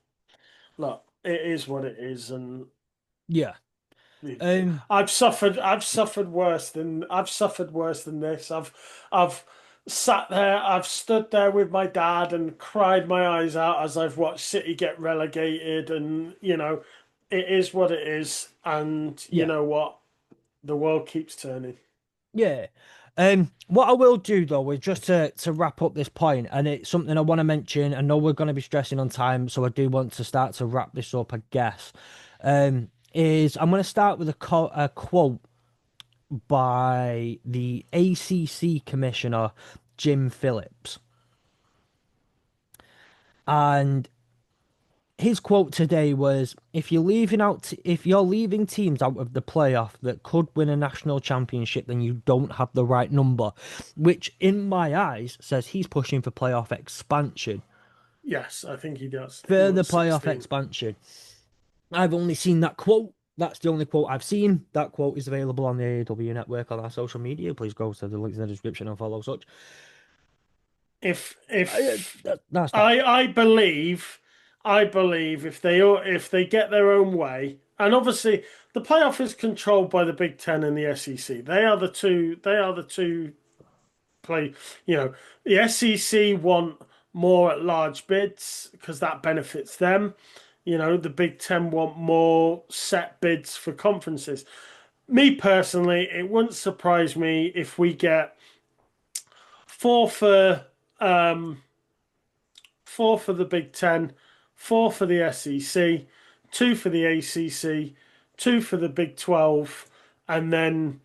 look, it is what it is, and Yeah. Um. I've suffered worse than this. I've sat there, I've stood there with my dad and cried my eyes out as I've watched City get relegated, and it is what it is, and you Yeah. know what, the world keeps turning. Yeah. What I will do though is just to wrap up this point, and it's something I want to mention. I know we're going to be stressing on time, so I do want to start to wrap this up, I guess. Is I'm going to start with a quote by the ACC commissioner, Jim Phillips. And his quote today was, if you're leaving teams out of the playoff that could win a national championship, then you don't have the right number," which in my eyes says he's pushing for playoff expansion. Yes, I think he does. He Further wants playoff 16. expansion. I've only seen that quote. That's the only quote I've seen. That quote is available on the AEW network on our social media. Please go to the links in the description and follow such. If That's that. I believe if they get their own way, and obviously the playoff is controlled by the Big Ten and the SEC. They are the two. They are the two play. You know, the SEC want more at large bids because that benefits them. The Big Ten want more set bids for conferences. Me personally, it wouldn't surprise me if we get four for um, four for the Big Ten, four for the SEC, two for the ACC, two for the Big 12, and then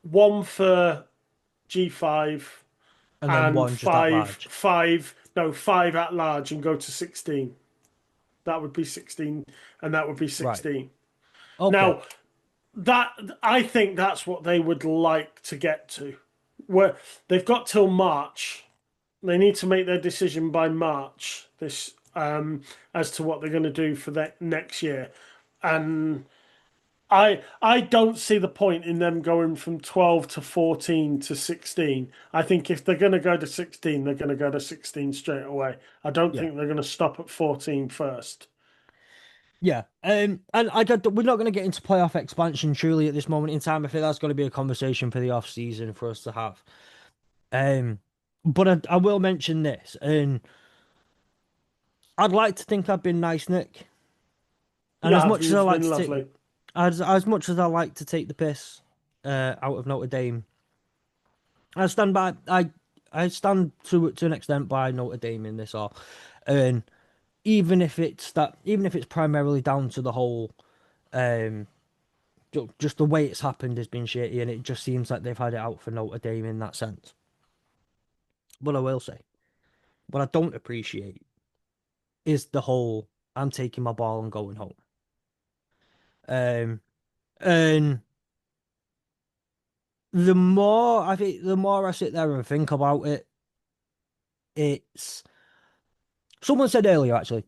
one for G5 And then and one just at large. five at large and go to 16. That would be 16, and that would be Right. 16. Okay. Now, that I think that's what they would like to get to. Where they've got till March. They need to make their decision by March this as to what they're going to do for that next year. And I don't see the point in them going from 12 to 14 to 16. I think if they're going to go to 16, they're going to go to 16 straight away. I don't Yeah. think they're going to stop at 14 first. Yeah, and we're not going to get into playoff expansion truly at this moment in time. I think that's going to be a conversation for the off season for us to have. Um, but I will mention this, and I'd like to think I've been nice, Nick. And You as have. much as I You've like been to take, lovely. as much as I like to take the piss, out of Notre Dame, I stand by. I stand to an extent by Notre Dame in this all, and even if it's primarily down to the whole, um just the way it's happened has been shitty, and it just seems like they've had it out for Notre Dame in that sense. But I will say, what I don't appreciate is the whole "I'm taking my ball and going home." Um, And the more I sit there and think about it, it's someone said earlier actually.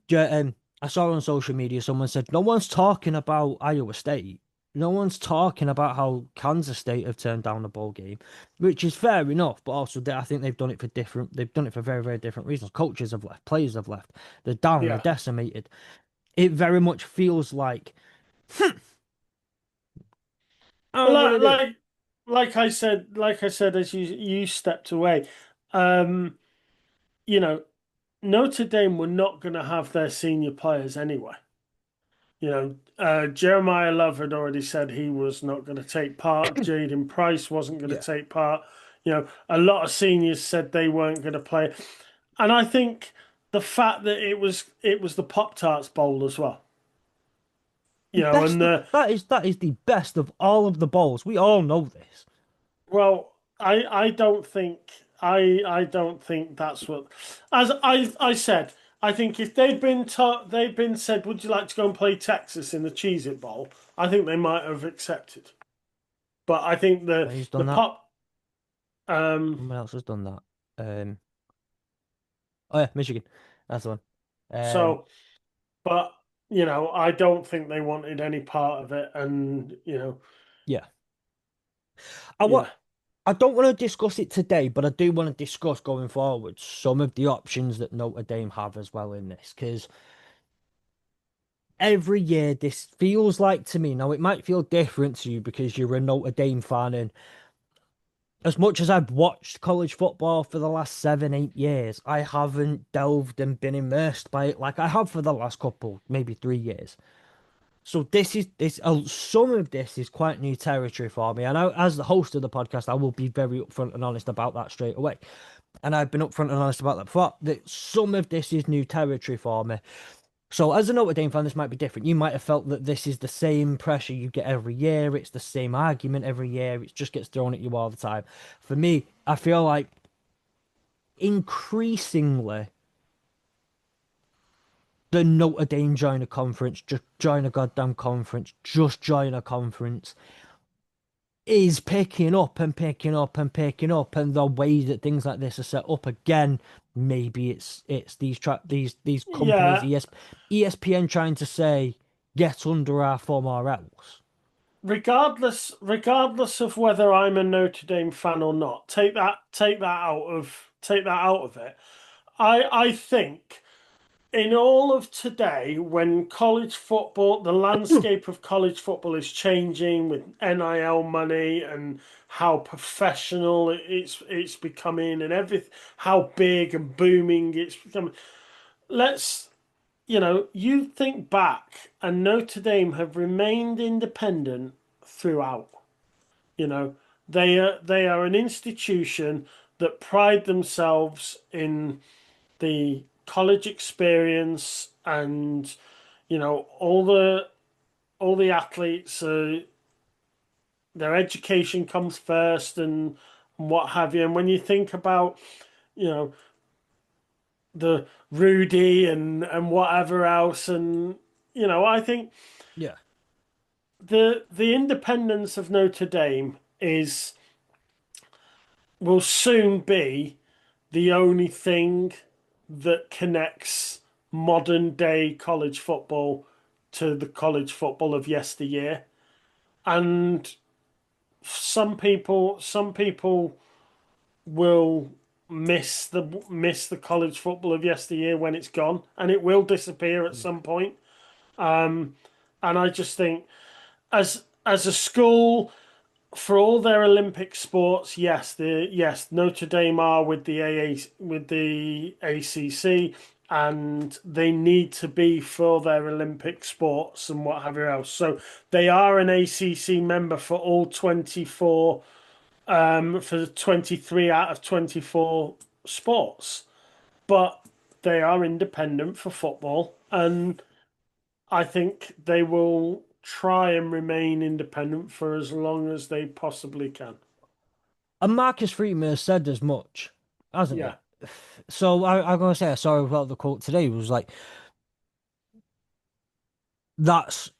I saw on social media someone said no one's talking about Iowa State. No one's talking about how Kansas State have turned down the bowl game, which is fair enough. But also, I think they've done it for different. They've done it for very, very different reasons. Coaches have left, players have left. They're down. They're Yeah. decimated. It very much feels like Well, I'm gonna do it. like I said, as you stepped away, um, you know, Notre Dame were not going to have their senior players anyway. Jeremiah Love had already said he was not going to take part. Jaden Price wasn't going to Yeah, take part. A lot of seniors said they weren't going to play, and I think the fact that it was the Pop Tarts Bowl as well. the And best of that is the best of all of the bowls. We all know this. well, I don't think that's what, as I said. I think if they'd been said, would you like to go and play Texas in the Cheez It Bowl? I think they might have accepted. But I think Who's the done that? pop. Um, Someone else has done that. Oh yeah, Michigan. That's the one. Um, so, but I don't think they wanted any part of it, and yeah. I yeah, want. I don't want to discuss it today, but I do want to discuss going forward some of the options that Notre Dame have as well in this, because every year this feels like to me. Now it might feel different to you because you're a Notre Dame fan, and as much as I've watched college football for the last 7, 8 years, I haven't delved and been immersed by it like I have for the last couple, maybe 3 years. So some of this is quite new territory for me. And as the host of the podcast, I will be very upfront and honest about that straight away. And I've been upfront and honest about that before. That some of this is new territory for me. So as a Notre Dame fan, this might be different. You might have felt that this is the same pressure you get every year. It's the same argument every year. It just gets thrown at you all the time. For me, I feel like increasingly the Notre Dame join a conference, just join a goddamn conference, just join a conference is picking up and picking up and picking up, and the way that things like this are set up again, maybe it's these companies, yeah. ESPN trying to say get under our thumb or else. Regardless of whether I'm a Notre Dame fan or not, take that out of it. I think in all of today, when college football, the landscape of college football is changing with NIL money and how professional it's becoming and everything, how big and booming it's becoming. Let's, you think back, and Notre Dame have remained independent throughout. You know, they are an institution that pride themselves in the college experience, and all the athletes, their education comes first, and what have you. And when you think about you know the Rudy and whatever else, and I think Yeah, the independence of Notre Dame is will soon be the only thing that connects modern day college football to the college football of yesteryear. And some people will miss the college football of yesteryear when it's gone, and it will disappear at yeah. some point. And I just think, as a school, for all their Olympic sports, yes, Notre Dame are with the ACC, and they need to be for their Olympic sports and what have you else. So they are an ACC member for all 24, for 23 out of 24 sports, but they are independent for football, and I think they will try and remain independent for as long as they possibly can. And Marcus Freeman has said as much, hasn't Yeah. he? So I'm gonna say I saw about the quote today. It was like that's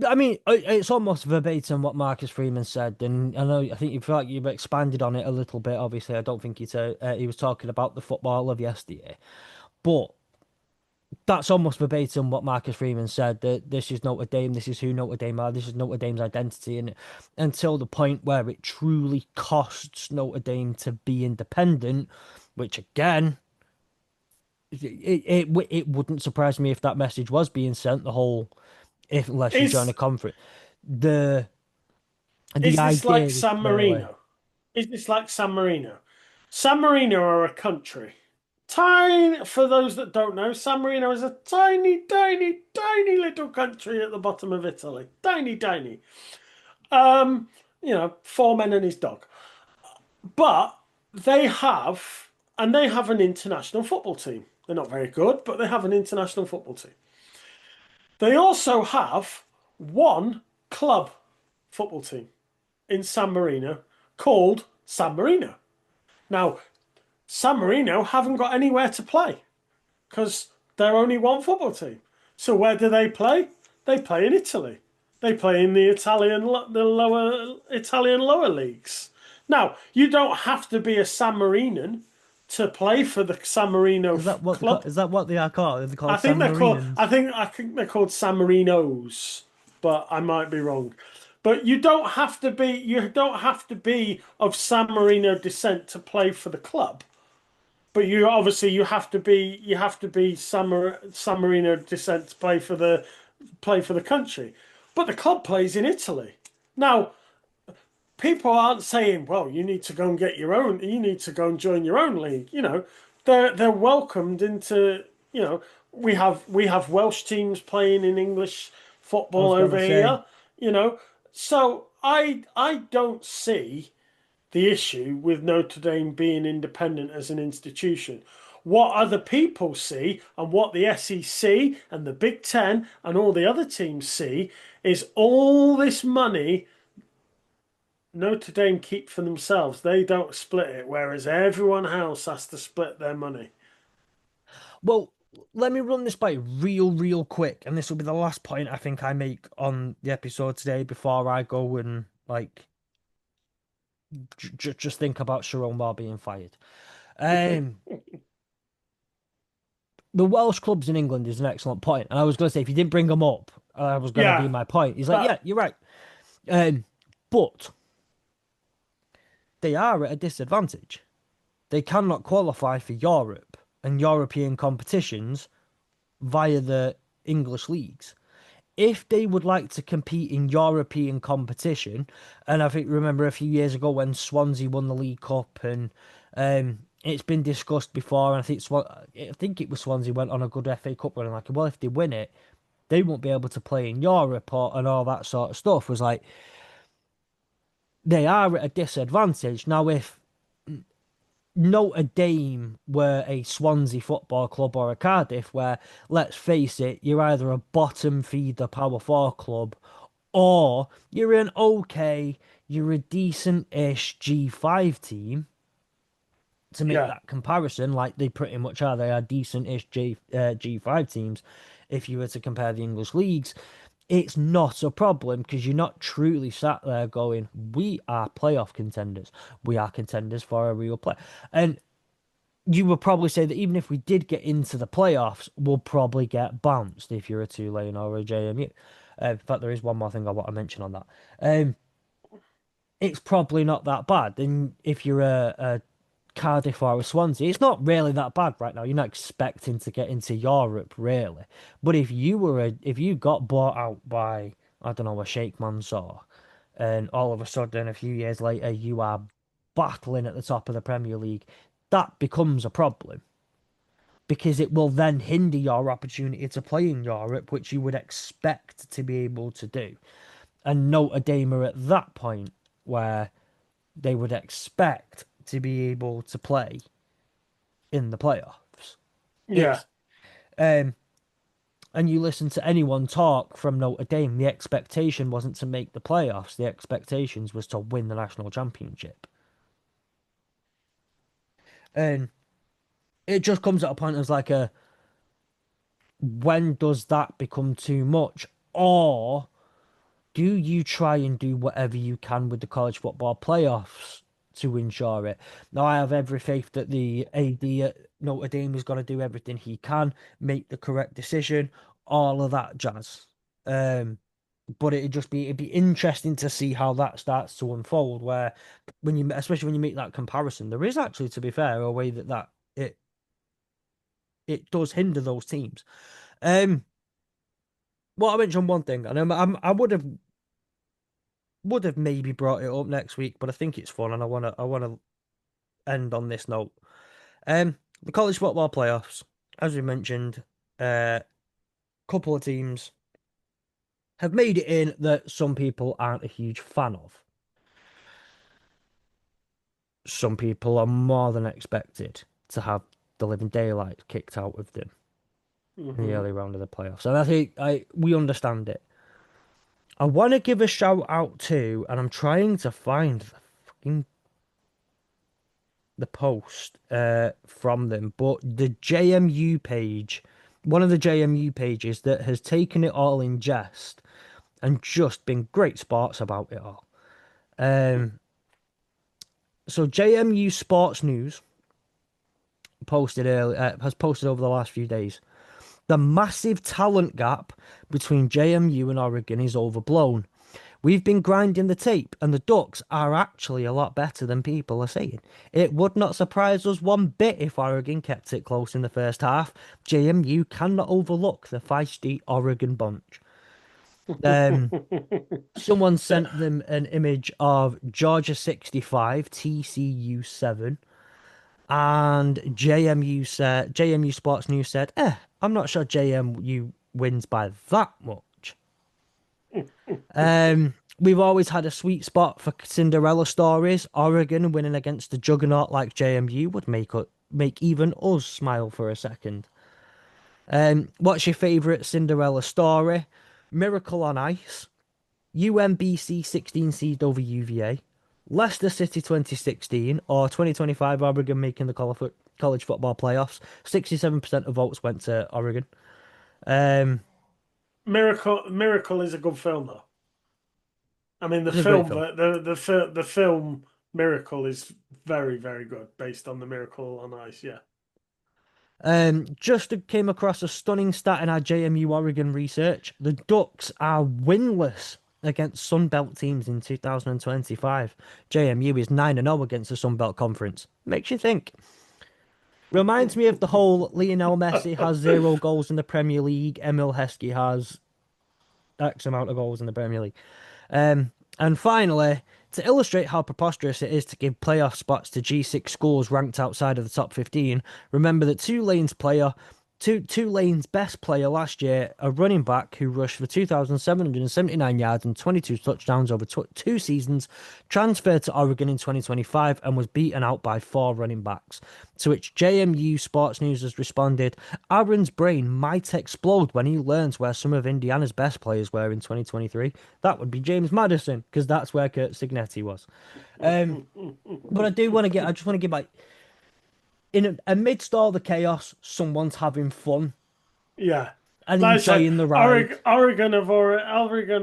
I mean, it's almost verbatim what Marcus Freeman said, and I think you feel like you've expanded on it a little bit. Obviously, I don't think he was talking about the football of yesterday, but that's almost verbatim what Marcus Freeman said. That this is Notre Dame, this is who Notre Dame are, this is Notre Dame's identity, and until the point where it truly costs Notre Dame to be independent, which again, it wouldn't surprise me if that message was being sent the whole, if unless you join a Is conference. The the is this idea like is to San go away. Marino? Is this like San Marino? San Marino are a country. Tiny, for those that don't know, San Marino is a tiny, tiny, tiny little country at the bottom of Italy. Tiny, tiny. Um, four men and his dog. But they have, and they have an international football team. They're not very good, but they have an international football team. They also have one club football team in San Marino called San Marino. Now, San Marino haven't got anywhere to play because they're only one football team. So where do they play? They play in Italy. They play in the the lower Italian lower leagues. Now, you don't have to be a San Marinan to play for the San Marino club. Is that what they are called? They're I called think San they're called. Marinans. I think they're called San Marinos, but I might be wrong. But you don't have to be. You don't have to be of San Marino descent to play for the club. But you obviously you have to be. You have to be San Marino descent to play for the country. But the club plays in Italy. Now, people aren't saying, "Well, you need to go and get your own. You need to go and join your own league." They're welcomed into. You know, we have Welsh teams playing in English I football was gonna over say, here. So I don't see the issue with Notre Dame being independent as an institution. What other people see and what the SEC and the Big Ten and all the other teams see is all this money Notre Dame keep for themselves. They don't split it, whereas everyone else has to split their money. well, let me run this by you real quick, and this will be the last point I think I make on the episode today before I go and like just think about Sharon Moore being fired. Um, the Welsh clubs in England is an excellent point, and I was going to say if you didn't bring them up, I was going to be Yeah, my point. He's like, yeah, that you're right. Um, but they are at a disadvantage. They cannot qualify for Europe and European competitions via the English leagues. If they would like to compete in European competition, and I think remember a few years ago when Swansea won the League Cup, and it's been discussed before, and I think it was Swansea went on a good FA Cup run, and like, well, if they win it, they won't be able to play in Europe and all that sort of stuff. Was like they are at a disadvantage now. If Notre Dame were a Swansea football club or a Cardiff, where, let's face it, you're either a bottom feeder Power 4 club or you're a decent-ish G5 team to make yeah, that comparison, like they pretty much are. They are decent-ish G5 teams if you were to compare the English leagues. It's not a problem because you're not truly sat there going, we are playoff contenders. We are contenders for a real play. And you would probably say that even if we did get into the playoffs, we'll probably get bounced if you're a Tulane or a JMU. In fact, there is one more thing I want to mention on that. Um, it's probably not that bad. And if you're a Cardiff or a Swansea, it's not really that bad right now. You're not expecting to get into Europe, really. But if you got bought out by, I don't know, a Sheikh Mansour, and all of a sudden, a few years later, you are battling at the top of the Premier League, that becomes a problem because it will then hinder your opportunity to play in Europe, which you would expect to be able to do. And Notre Dame are at that point where they would expect to be able to play in the playoffs. yeah, It's um and you listen to anyone talk from Notre Dame, the expectation wasn't to make the playoffs. The expectations was to win the national championship. And it just comes at a point as like a when does that become too much? Or do you try and do whatever you can with the college football playoffs to ensure it? Now, I have every faith that the AD at Notre Dame is going to do everything he can, make the correct decision, all of that jazz. Um, but it'd be interesting to see how that starts to unfold. Where when you, especially when you make that comparison, there is actually, to be fair, a way that it it does hinder those teams. Um, well, I mentioned one thing, and I would have maybe brought it up next week, but I think it's fun, and I wanna end on this note. The college football playoffs, as we mentioned, a couple of teams have made it in that some people aren't a huge fan of. Some people are more than expected to have the living daylight kicked out of them in the Hmm. early round of the playoffs, and I think we understand it. I want to give a shout out to, and I'm trying to find the post from them, but the JMU page, one of the JMU pages that has taken it all in jest and just been great sports about it all. Um, so JMU Sports News has posted over the last few days. The massive talent gap between JMU and Oregon is overblown. We've been grinding the tape, and the Ducks are actually a lot better than people are saying. It would not surprise us one bit if Oregon kept it close in the first half. JMU cannot overlook the feisty Oregon bunch. Um, Someone sent them an image of Georgia 65, TCU 7, and JMU Sports News said, I'm not sure JMU wins by that much. We've always had a sweet spot for Cinderella stories. Oregon winning against a juggernaut like JMU would make even us smile for a second. What's your favourite Cinderella story? Miracle on Ice, UMBC 16 seed over UVA, Leicester City 2016, or 2025 Oregon making the college football playoffs. 67% of votes went to Oregon. Um, Miracle is a good film though. I mean, the it's a great film, film. the film Miracle is very, very good, based on the Miracle on Ice. Yeah. Just came across a stunning stat in our JMU Oregon research. The Ducks are winless against Sunbelt teams in 2025. JMU is 9-0 against the Sunbelt Conference. Makes you think. Reminds me of the whole Lionel Messi has 0 goals in the Premier League, Emil Heskey has X amount of goals in the Premier League. And finally, to illustrate how preposterous it is to give playoff spots to G6 schools ranked outside of the top 15, remember that Tulane's best player last year, a running back who rushed for 2,779 yards and 22 touchdowns over two seasons, transferred to Oregon in 2025 and was beaten out by four running backs. To which JMU Sports News has responded, Aaron's brain might explode when he learns where some of Indiana's best players were in 2023. That would be James Madison, because that's where Kurt Signetti was. But I just want to give like, amidst all the chaos, someone's having fun Yeah. and Like I said, enjoying the ride. Oregon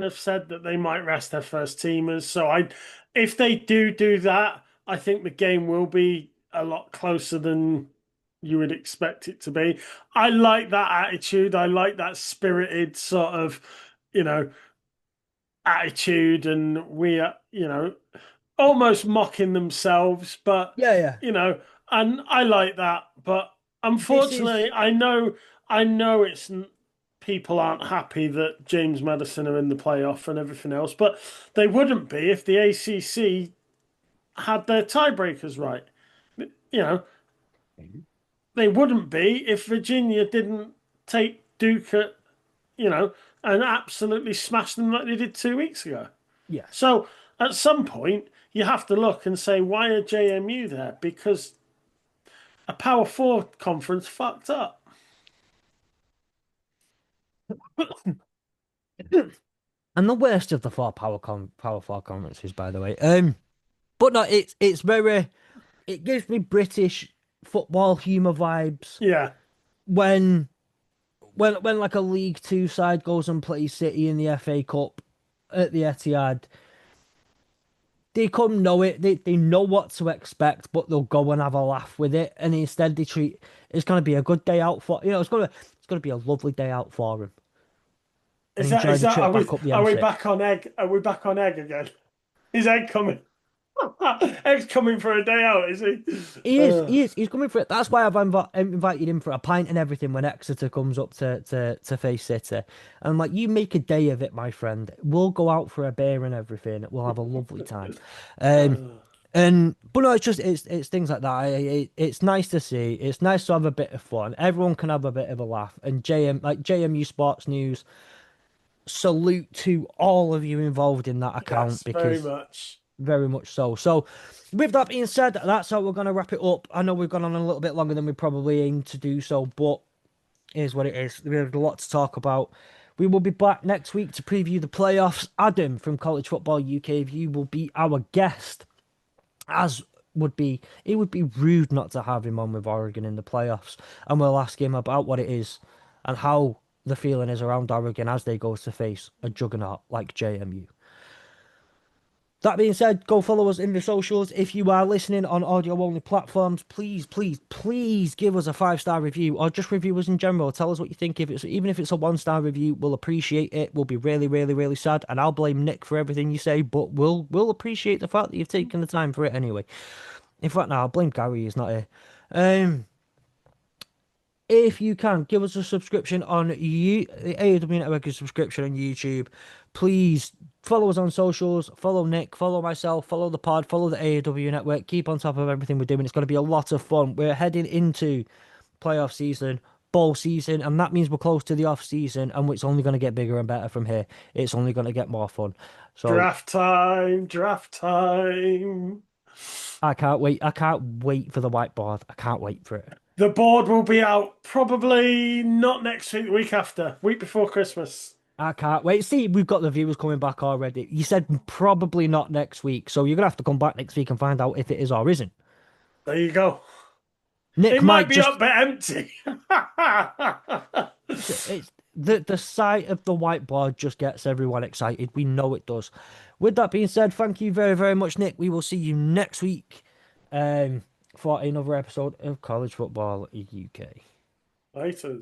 have said that they might rest their first teamers. So if they do that, I think the game will be a lot closer than you would expect it to be. I like that attitude. I like that spirited sort of, you know, attitude, and we are, almost mocking themselves, but Yeah, yeah. and I like that. But This is unfortunately, I know people aren't happy that James Madison are in the playoff and everything else, but they wouldn't be if the ACC had their tiebreakers right. You know, they wouldn't be if Virginia didn't take Duke at, you know, and absolutely smash them like they did 2 weeks ago. yeah. So at some point, you have to look and say, why are JMU there? Because a Power Four conference fucked up. And the worst of the Power Four conferences, by the way. But no, it's very. It gives me British football humour vibes Yeah, when like a League Two side goes and plays City in the FA Cup. at the Etihad, they come know it. They know what to expect, but they'll go and have a laugh with it. And instead, they treat it's going to be a good day out for it's going to be a lovely day out for him and enjoy Is the that trip back up the are we M6. back on egg? Are we back on egg again? Is egg coming? Egg's coming for a day out, is he? He is. He is. He's coming for it. That's why I've invited him for a pint and everything when Exeter comes up to face City. And like, you make a day of it, my friend. We'll go out for a beer and everything. We'll have a lovely time. Um, Uh, but no, it's things like that. It's nice to see. It's nice to have a bit of fun. Everyone can have a bit of a laugh. And JMU Sports News, salute to all of you involved in that account yes, very because much. very much so. So, with that being said, that's how we're going to wrap it up. I know we've gone on a little bit longer than we probably aimed to do so, but here's what it is. We have a lot to talk about. We will be back next week to preview the playoffs. Adam from College Football UK View will be our guest, as it would be rude not to have him on with Oregon in the playoffs. And we'll ask him about what it is and how the feeling is around Oregon as they go to face a juggernaut like JMU. That being said, go follow us in the socials. If you are listening on audio only platforms, please, please, please give us a 5-star review or just review us in general. Tell us what you think. Even if it's a 1-star review, we'll appreciate it. We'll be really, really, really sad, and I'll blame Nick for everything you say, but we'll appreciate the fact that you've taken the time for it anyway. In fact, no, I'll blame Gary. He's not here. If you can, give us a subscription on the AEW Network is subscription on YouTube. Please follow us on socials. Follow Nick. Follow myself. Follow the pod. Follow the AEW Network. Keep on top of everything we're doing. It's going to be a lot of fun. We're heading into playoff season, bowl season, and that means we're close to the off season, and it's only going to get bigger and better from here. It's only going to get more fun. So Draft time, draft time. I can't wait. I can't wait for the whiteboard. I can't wait for it. The board will be out probably not next week, the week after, week before Christmas. I can't wait. See, we've got the viewers coming back already. You said probably not next week, so you're gonna have to come back next week and find out if it is or isn't. There you go. Nick It might might be just up but empty. it's the sight of the whiteboard just gets everyone excited. We know it does. With that being said, thank you very, very much, Nick. We will see you next week for another episode of College Football UK. Later.